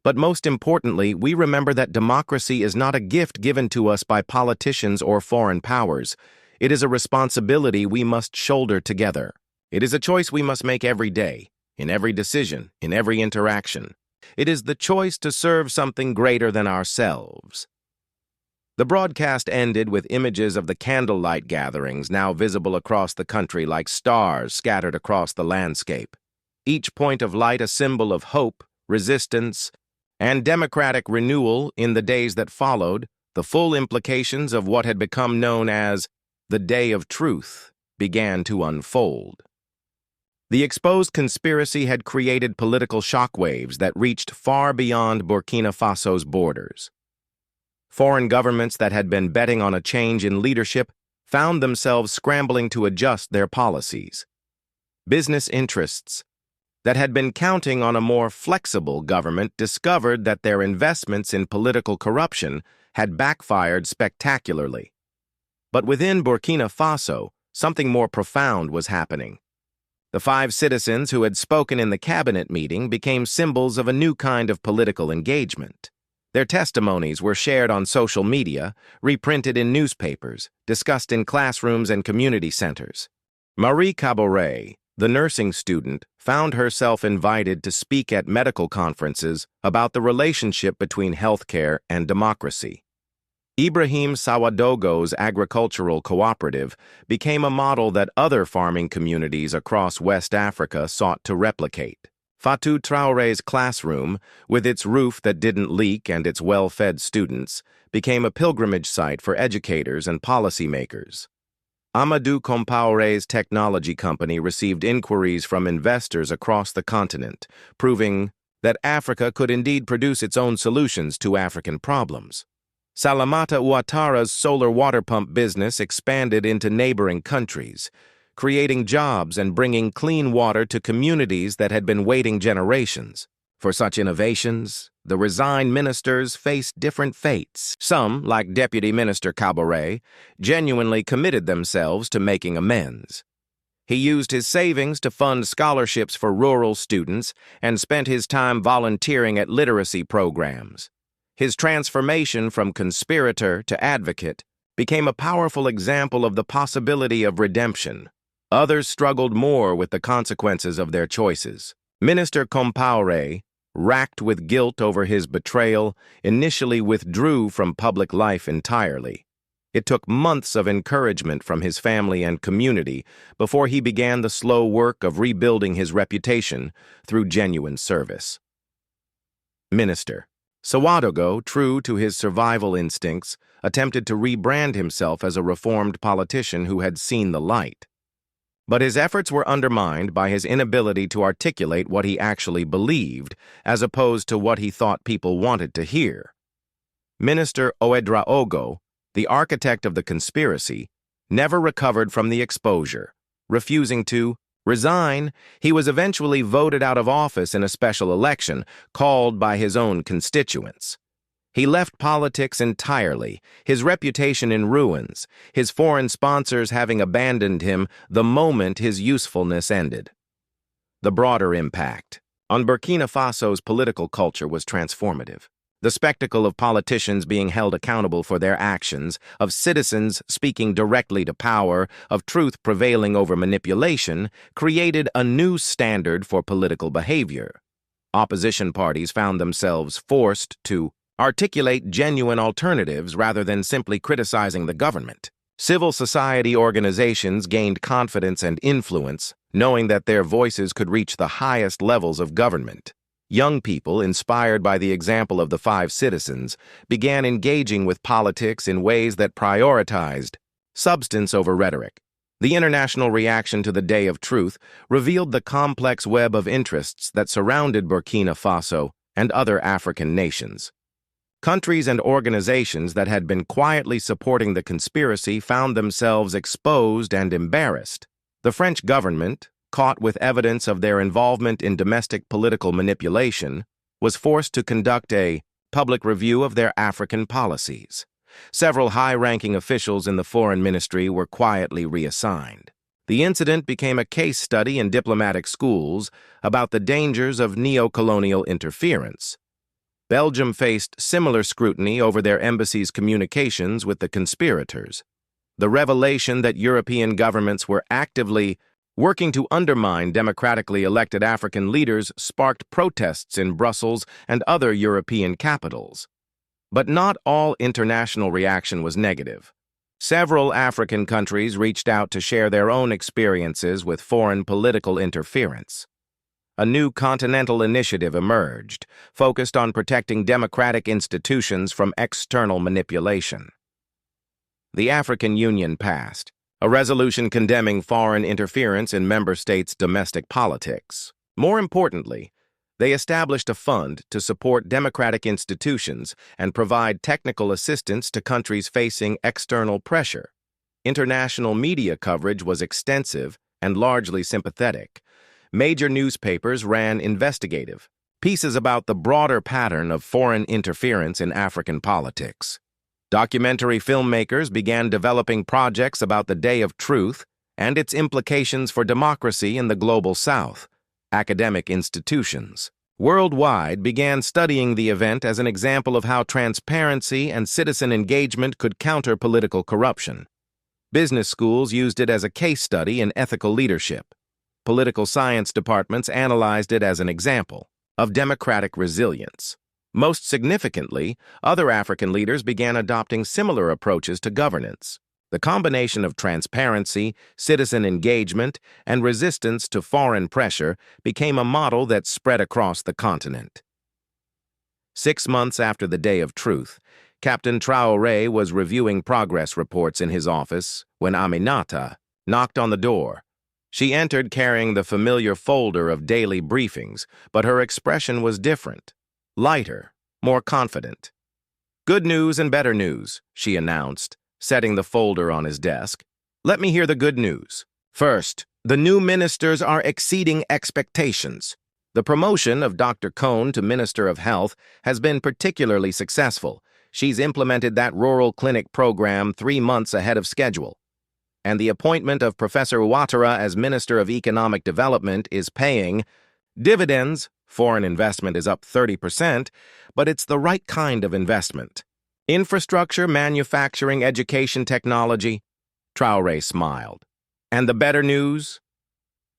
But most importantly, we remember that democracy is not a gift given to us by politicians or foreign powers. It is a responsibility we must shoulder together. It is a choice we must make every day, in every decision, in every interaction. It is the choice to serve something greater than ourselves. The broadcast ended with images of the candlelight gatherings now visible across the country like stars scattered across the landscape. Each point of light a symbol of hope, resistance, and democratic renewal. In the days that followed, the full implications of what had become known as the Day of Truth began to unfold. The exposed conspiracy had created political shockwaves that reached far beyond Burkina Faso's borders. Foreign governments that had been betting on a change in leadership found themselves scrambling to adjust their policies. Business interests that had been counting on a more flexible government discovered that their investments in political corruption had backfired spectacularly. But within Burkina Faso, something more profound was happening. The 5 citizens who had spoken in the cabinet meeting became symbols of a new kind of political engagement. Their testimonies were shared on social media, reprinted in newspapers, discussed in classrooms and community centers. Marie Caboret, the nursing student, found herself invited to speak at medical conferences about the relationship between healthcare and democracy. Ibrahim Sawadogo's agricultural cooperative became a model that other farming communities across West Africa sought to replicate. Fatou Traoré's classroom, with its roof that didn't leak and its well-fed students, became a pilgrimage site for educators and policymakers. Amadou Compaoré's technology company received inquiries from investors across the continent, proving that Africa could indeed produce its own solutions to African problems. Salamata Ouattara's solar water pump business expanded into neighboring countries, creating jobs and bringing clean water to communities that had been waiting generations. For such innovations, the resigned ministers faced different fates. Some, like Deputy Minister Caboret, genuinely committed themselves to making amends. He used his savings to fund scholarships for rural students and spent his time volunteering at literacy programs. His transformation from conspirator to advocate became a powerful example of the possibility of redemption. Others struggled more with the consequences of their choices. Minister Compaoré, racked with guilt over his betrayal, initially withdrew from public life entirely. It took months of encouragement from his family and community before he began the slow work of rebuilding his reputation through genuine service. Minister Sawadogo, true to his survival instincts, attempted to rebrand himself as a reformed politician who had seen the light. But his efforts were undermined by his inability to articulate what he actually believed, as opposed to what he thought people wanted to hear. Minister Ouedraogo, the architect of the conspiracy, never recovered from the exposure. Refusing to resign, he was eventually voted out of office in a special election called by his own constituents. He left politics entirely, his reputation in ruins, his foreign sponsors having abandoned him the moment his usefulness ended. The broader impact on Burkina Faso's political culture was transformative. The spectacle of politicians being held accountable for their actions, of citizens speaking directly to power, of truth prevailing over manipulation, created a new standard for political behavior. Opposition parties found themselves forced to articulate genuine alternatives rather than simply criticizing the government. Civil society organizations gained confidence and influence, knowing that their voices could reach the highest levels of government. Young people, inspired by the example of the 5 citizens, began engaging with politics in ways that prioritized substance over rhetoric. The international reaction to the Day of Truth revealed the complex web of interests that surrounded Burkina Faso and other African nations. Countries and organizations that had been quietly supporting the conspiracy found themselves exposed and embarrassed. The French government, caught with evidence of their involvement in domestic political manipulation, was forced to conduct a public review of their African policies. Several high-ranking officials in the foreign ministry were quietly reassigned. The incident became a case study in diplomatic schools about the dangers of neo-colonial interference. Belgium faced similar scrutiny over their embassy's communications with the conspirators. The revelation that European governments were actively working to undermine democratically elected African leaders sparked protests in Brussels and other European capitals. But not all international reaction was negative. Several African countries reached out to share their own experiences with foreign political interference. A new continental initiative emerged, focused on protecting democratic institutions from external manipulation. The African Union passed a resolution condemning foreign interference in member states' domestic politics. More importantly, they established a fund to support democratic institutions and provide technical assistance to countries facing external pressure. International media coverage was extensive and largely sympathetic. Major newspapers ran investigative pieces about the broader pattern of foreign interference in African politics. Documentary filmmakers began developing projects about the Day of Truth and its implications for democracy in the global South. Academic institutions worldwide began studying the event as an example of how transparency and citizen engagement could counter political corruption. Business schools used it as a case study in ethical leadership. Political science departments analyzed it as an example of democratic resilience. Most significantly, other African leaders began adopting similar approaches to governance. The combination of transparency, citizen engagement, and resistance to foreign pressure became a model that spread across the continent. 6 months after the Day of Truth, Captain Traoré was reviewing progress reports in his office when Aminata knocked on the door. She entered carrying the familiar folder of daily briefings, but her expression was different, lighter, more confident. "Good news and better news," she announced, setting the folder on his desk. "Let me hear the good news. First, the new ministers are exceeding expectations. The promotion of Dr. Cohn to Minister of Health has been particularly successful. She's implemented that rural clinic program 3 months ahead of schedule. And the appointment of Professor Ouattara as Minister of Economic Development is paying dividends. Foreign investment is up 30%, but it's the right kind of investment. Infrastructure, manufacturing, education, technology." Traoré smiled. "And the better news?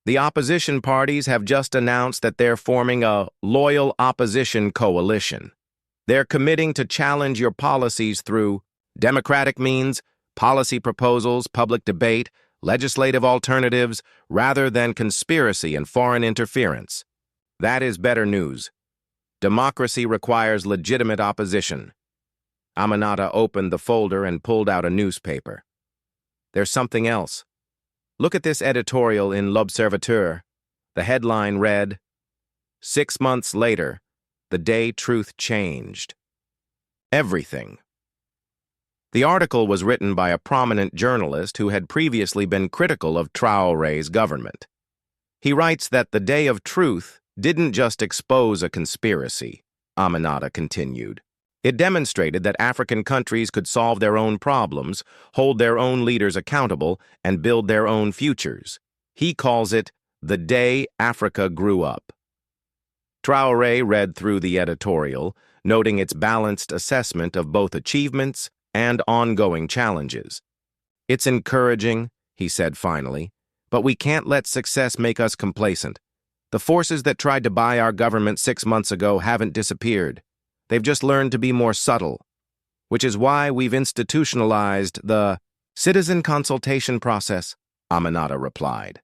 The opposition parties have just announced that they're forming a loyal opposition coalition. They're committing to challenge your policies through democratic means, policy proposals, public debate, legislative alternatives, rather than conspiracy and foreign interference. That is better news. Democracy requires legitimate opposition." Aminata opened the folder and pulled out a newspaper. "There's something else. Look at this editorial in L'Observateur." The headline read, "6 months later, the day truth changed. Everything." The article was written by a prominent journalist who had previously been critical of Traoré's government. He writes that the Day of Truth didn't just expose a conspiracy, Aminata continued. It demonstrated that African countries could solve their own problems, hold their own leaders accountable, and build their own futures. He calls it the day Africa grew up. Traoré read through the editorial, noting its balanced assessment of both achievements and ongoing challenges. "It's encouraging," he said finally, "but we can't let success make us complacent. The forces that tried to buy our government 6 months ago haven't disappeared. They've just learned to be more subtle, which is why we've institutionalized the citizen consultation process," Aminata replied.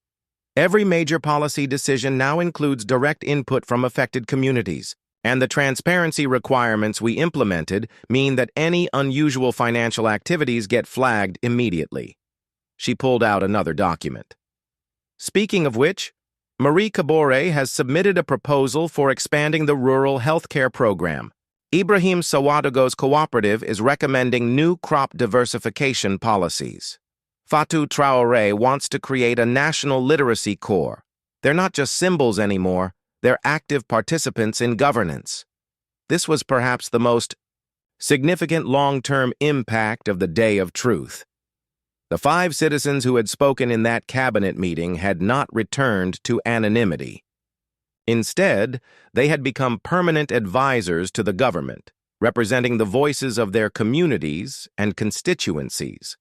"Every major policy decision now includes direct input from affected communities, and the transparency requirements we implemented mean that any unusual financial activities get flagged immediately." She pulled out another document. "Speaking of which, Marie Cabore has submitted a proposal for expanding the rural healthcare program. Ibrahim Sawadago's cooperative is recommending new crop diversification policies. Fatou Traoré wants to create a national literacy corps. They're not just symbols anymore, they're active participants in governance." This was perhaps the most significant long-term impact of the Day of Truth. The 5 citizens who had spoken in that cabinet meeting had not returned to anonymity. Instead, they had become permanent advisors to the government, representing the voices of their communities and constituencies.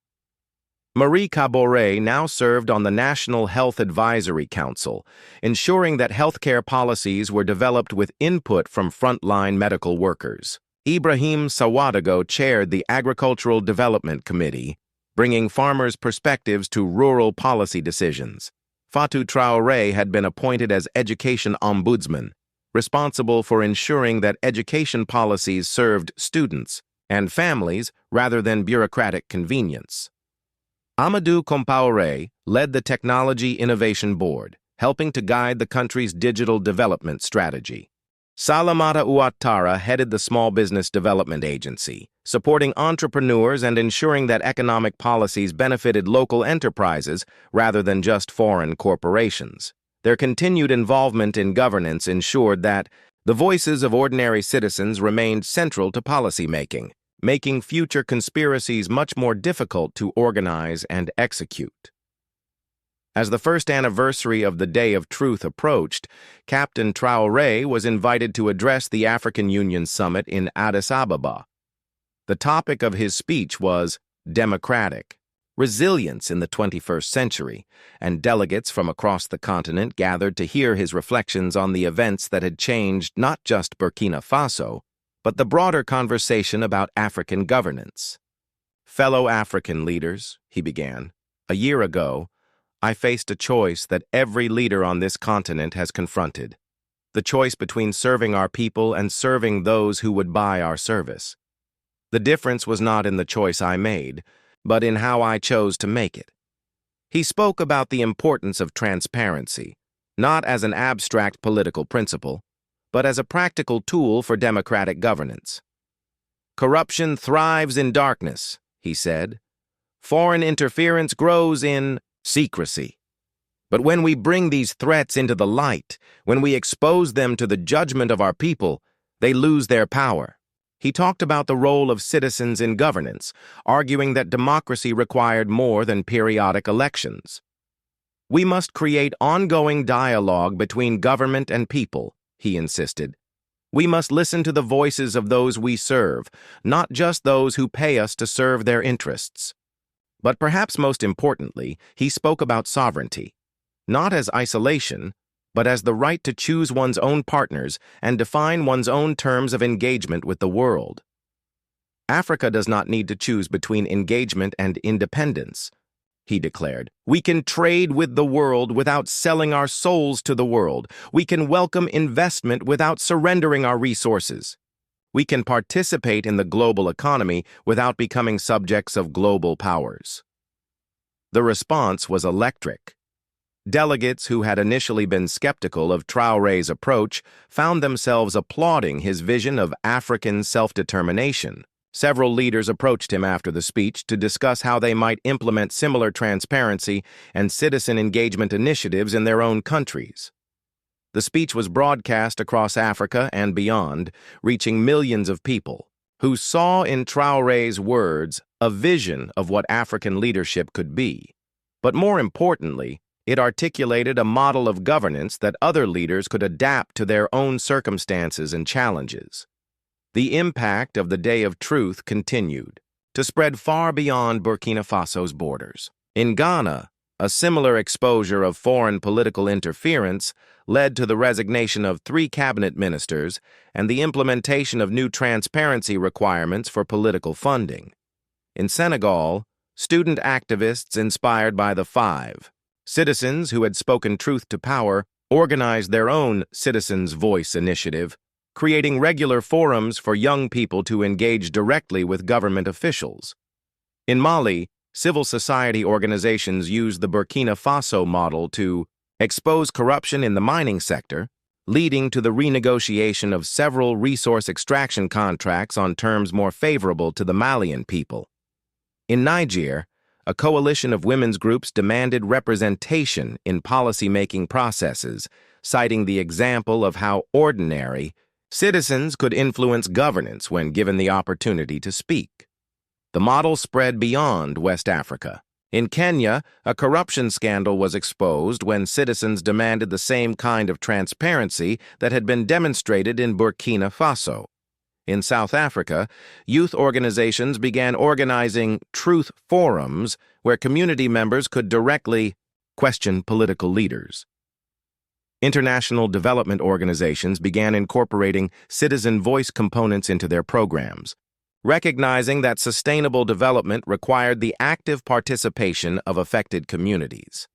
Marie Cabore now served on the National Health Advisory Council, ensuring that healthcare policies were developed with input from frontline medical workers. Ibrahim Sawadago chaired the Agricultural Development Committee, bringing farmers' perspectives to rural policy decisions. Fatou Traoré had been appointed as Education Ombudsman, responsible for ensuring that education policies served students and families rather than bureaucratic convenience. Amadou Compaoré led the Technology Innovation Board, helping to guide the country's digital development strategy. Salamata Ouattara headed the Small Business Development Agency, supporting entrepreneurs and ensuring that economic policies benefited local enterprises rather than just foreign corporations. Their continued involvement in governance ensured that the voices of ordinary citizens remained central to policymaking, making future conspiracies much more difficult to organize and execute. As the first anniversary of the Day of Truth approached, Captain Traoré was invited to address the African Union Summit in Addis Ababa. The topic of his speech was democratic resilience in the 21st century, and delegates from across the continent gathered to hear his reflections on the events that had changed not just Burkina Faso, but the broader conversation about African governance. "Fellow African leaders," he began, "a year ago, I faced a choice that every leader on this continent has confronted. The choice between serving our people and serving those who would buy our service. The difference was not in the choice I made, but in how I chose to make it." He spoke about the importance of transparency, not as an abstract political principle, but as a practical tool for democratic governance. "Corruption thrives in darkness," he said. "Foreign interference grows in secrecy. But when we bring these threats into the light, when we expose them to the judgment of our people, they lose their power." He talked about the role of citizens in governance, arguing that democracy required more than periodic elections. "We must create ongoing dialogue between government and people," he insisted. "We must listen to the voices of those we serve, not just those who pay us to serve their interests." But perhaps most importantly, he spoke about sovereignty, not as isolation, but as the right to choose one's own partners and define one's own terms of engagement with the world. "Africa does not need to choose between engagement and independence," he declared. "We can trade with the world without selling our souls to the world. We can welcome investment without surrendering our resources. We can participate in the global economy without becoming subjects of global powers." The response was electric. Delegates who had initially been skeptical of Traoré's approach found themselves applauding his vision of African self-determination. Several leaders approached him after the speech to discuss how they might implement similar transparency and citizen engagement initiatives in their own countries. The speech was broadcast across Africa and beyond, reaching millions of people, who saw in Traoré's words a vision of what African leadership could be. But more importantly, it articulated a model of governance that other leaders could adapt to their own circumstances and challenges. The impact of the Day of Truth continued to spread far beyond Burkina Faso's borders. In Ghana, a similar exposure of foreign political interference led to the resignation of 3 cabinet ministers and the implementation of new transparency requirements for political funding. In Senegal, student activists inspired by the Five, citizens who had spoken truth to power, organized their own Citizens' Voice initiative, creating regular forums for young people to engage directly with government officials. In Mali, civil society organizations used the Burkina Faso model to expose corruption in the mining sector, leading to the renegotiation of several resource extraction contracts on terms more favorable to the Malian people. In Niger, a coalition of women's groups demanded representation in policy-making processes, citing the example of how ordinary citizens could influence governance when given the opportunity to speak. The model spread beyond West Africa. In Kenya, a corruption scandal was exposed when citizens demanded the same kind of transparency that had been demonstrated in Burkina Faso. In South Africa, youth organizations began organizing truth forums where community members could directly question political leaders. International development organizations began incorporating citizen voice components into their programs, recognizing that sustainable development required the active participation of affected communities.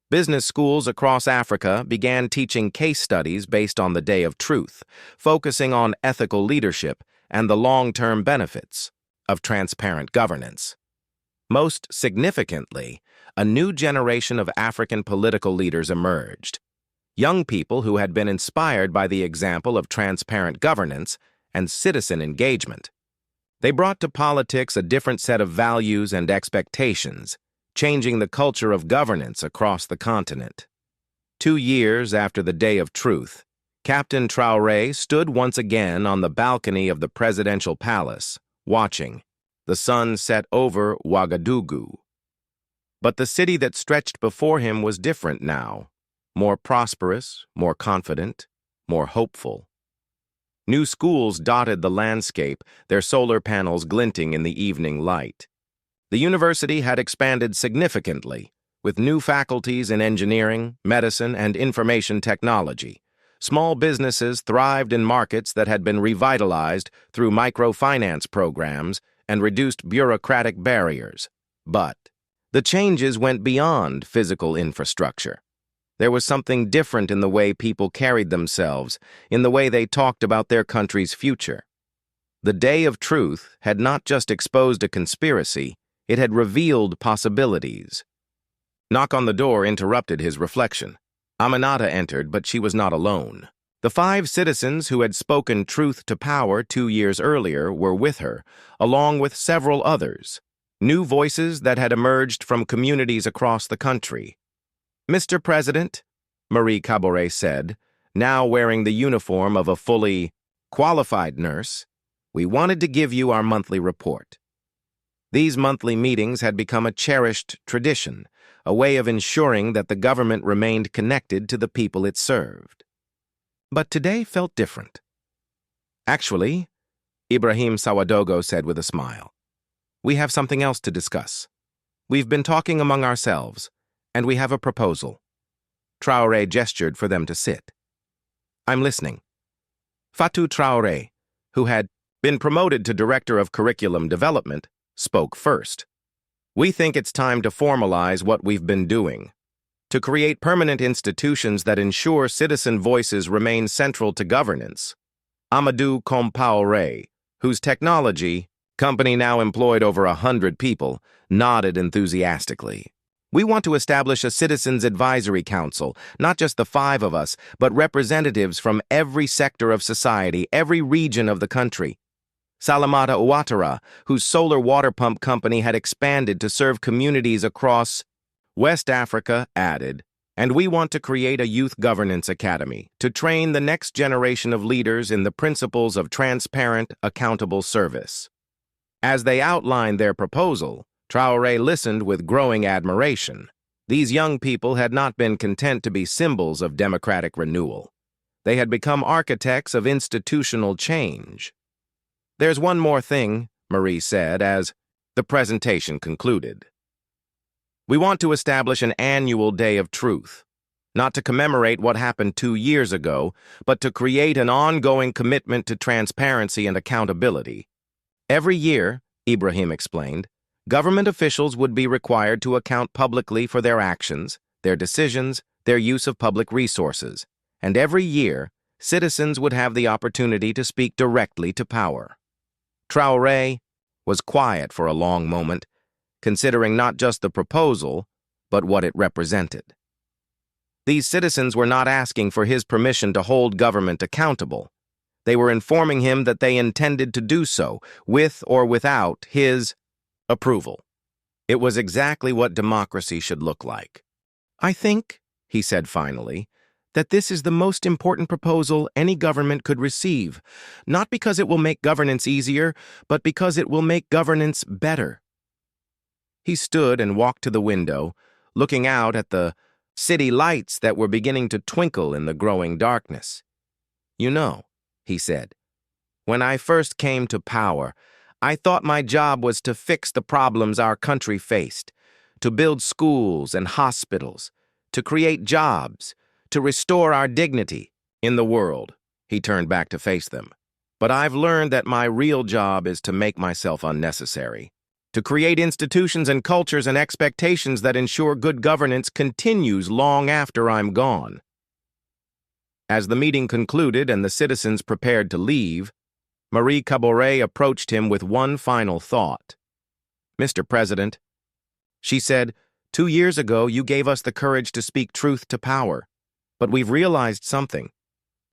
Business schools across Africa began teaching case studies based on the Day of Truth, focusing on ethical leadership and the long-term benefits of transparent governance. Most significantly, a new generation of African political leaders emerged, young people who had been inspired by the example of transparent governance and citizen engagement. They brought to politics a different set of values and expectations, changing the culture of governance across the continent. 2 years after the Day of Truth, Captain Traoré stood once again on the balcony of the presidential palace, watching the sun set over Ouagadougou. But the city that stretched before him was different now, more prosperous, more confident, more hopeful. New schools dotted the landscape, their solar panels glinting in the evening light. The university had expanded significantly, with new faculties in engineering, medicine, and information technology, Small businesses thrived in markets that had been revitalized through microfinance programs and reduced bureaucratic barriers. But the changes went beyond physical infrastructure. There was something different in the way people carried themselves, in the way they talked about their country's future. The Day of Truth had not just exposed a conspiracy, it had revealed possibilities. Knock on the door interrupted his reflection. Aminata entered, but she was not alone. The 5 citizens who had spoken truth to power 2 years earlier were with her, along with several others, new voices that had emerged from communities across the country. "Mr. President," Marie Caboret said, now wearing the uniform of a fully qualified nurse, "we wanted to give you our monthly report." These monthly meetings had become a cherished tradition, a way of ensuring that the government remained connected to the people it served. But today felt different. "Actually," Ibrahim Traoré said with a smile, "we have something else to discuss. We've been talking among ourselves, and we have a proposal." Traoré gestured for them to sit. "I'm listening." Fatou Traoré, who had been promoted to Director of Curriculum Development, spoke first. "We think it's time to formalize what we've been doing, to create permanent institutions that ensure citizen voices remain central to governance." Amadou Compaoré, whose technology company now employed over 100 people, nodded enthusiastically. "We want to establish a Citizens Advisory Council, not just the 5 of us, but representatives from every sector of society, every region of the country." Salamata Ouattara, whose solar water pump company had expanded to serve communities across West Africa, added, "And we want to create a youth governance academy to train the next generation of leaders in the principles of transparent, accountable service." As they outlined their proposal, Traoré listened with growing admiration. These young people had not been content to be symbols of democratic renewal. They had become architects of institutional change. "There's one more thing," Marie said as the presentation concluded. "We want to establish an annual Day of Truth, not to commemorate what happened 2 years ago, but to create an ongoing commitment to transparency and accountability. Every year," Ibrahim explained, "government officials would be required to account publicly for their actions, their decisions, their use of public resources, and every year, citizens would have the opportunity to speak directly to power." Traoré was quiet for a long moment, considering not just the proposal, but what it represented. These citizens were not asking for his permission to hold government accountable. They were informing him that they intended to do so, with or without his approval. It was exactly what democracy should look like. "I think," he said finally, "that this is the most important proposal any government could receive, not because it will make governance easier, but because it will make governance better." He stood and walked to the window, looking out at the city lights that were beginning to twinkle in the growing darkness. "You know," he said, "when I first came to power, I thought my job was to fix the problems our country faced, to build schools and hospitals, to create jobs, to restore our dignity in the world." He turned back to face them. "But I've learned that my real job is to make myself unnecessary, to create institutions and cultures and expectations that ensure good governance continues long after I'm gone." As the meeting concluded and the citizens prepared to leave, Marie Caboret approached him with one final thought. "Mr. President," she said, "2 years ago you gave us the courage to speak truth to power. But we've realized something.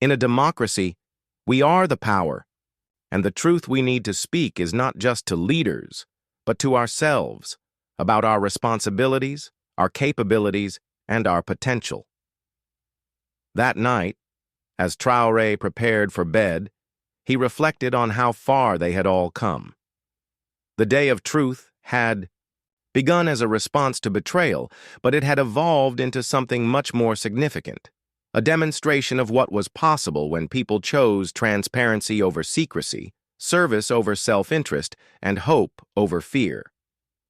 In a democracy, we are the power, and the truth we need to speak is not just to leaders, but to ourselves, about our responsibilities, our capabilities, and our potential." That night, as Traoré prepared for bed, he reflected on how far they had all come. The Day of Truth had begun as a response to betrayal, but it had evolved into something much more significant. A demonstration of what was possible when people chose transparency over secrecy, service over self-interest, and hope over fear.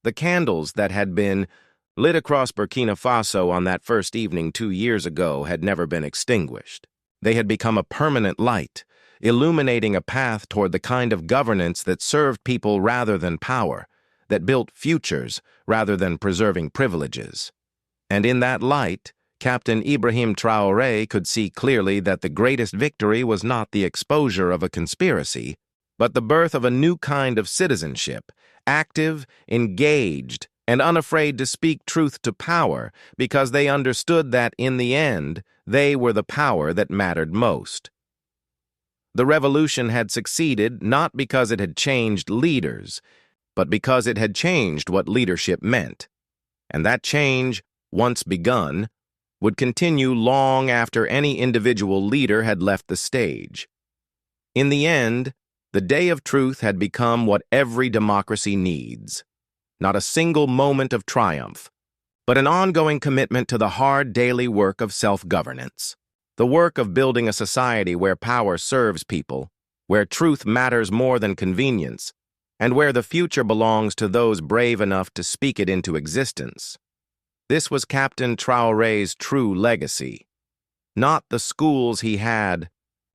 The candles that had been lit across Burkina Faso on that first evening 2 years ago had never been extinguished. They had become a permanent light, illuminating a path toward the kind of governance that served people rather than power, that built futures rather than preserving privileges. And in that light, Captain Ibrahim Traoré could see clearly that the greatest victory was not the exposure of a conspiracy, but the birth of a new kind of citizenship, active, engaged, and unafraid to speak truth to power because they understood that, in the end, they were the power that mattered most. The revolution had succeeded not because it had changed leaders, but because it had changed what leadership meant. And that change, once begun, would continue long after any individual leader had left the stage. In the end, the day of truth had become what every democracy needs. Not a single moment of triumph, but an ongoing commitment to the hard daily work of self-governance. The work of building a society where power serves people, where truth matters more than convenience, and where the future belongs to those brave enough to speak it into existence. This was Captain Traoré's true legacy. Not the schools he had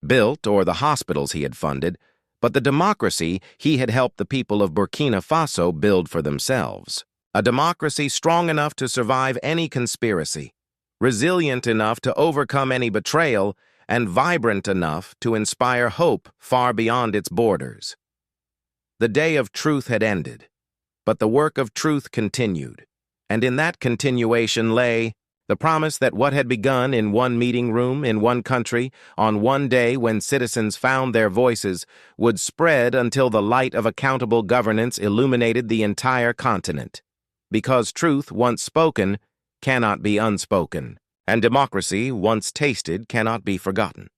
built or the hospitals he had funded, but the democracy he had helped the people of Burkina Faso build for themselves. A democracy strong enough to survive any conspiracy, resilient enough to overcome any betrayal, and vibrant enough to inspire hope far beyond its borders. The day of truth had ended, but the work of truth continued, and in that continuation lay the promise that what had begun in one meeting room in one country on one day when citizens found their voices would spread until the light of accountable governance illuminated the entire continent. Because truth, once spoken, cannot be unspoken, and democracy, once tasted, cannot be forgotten.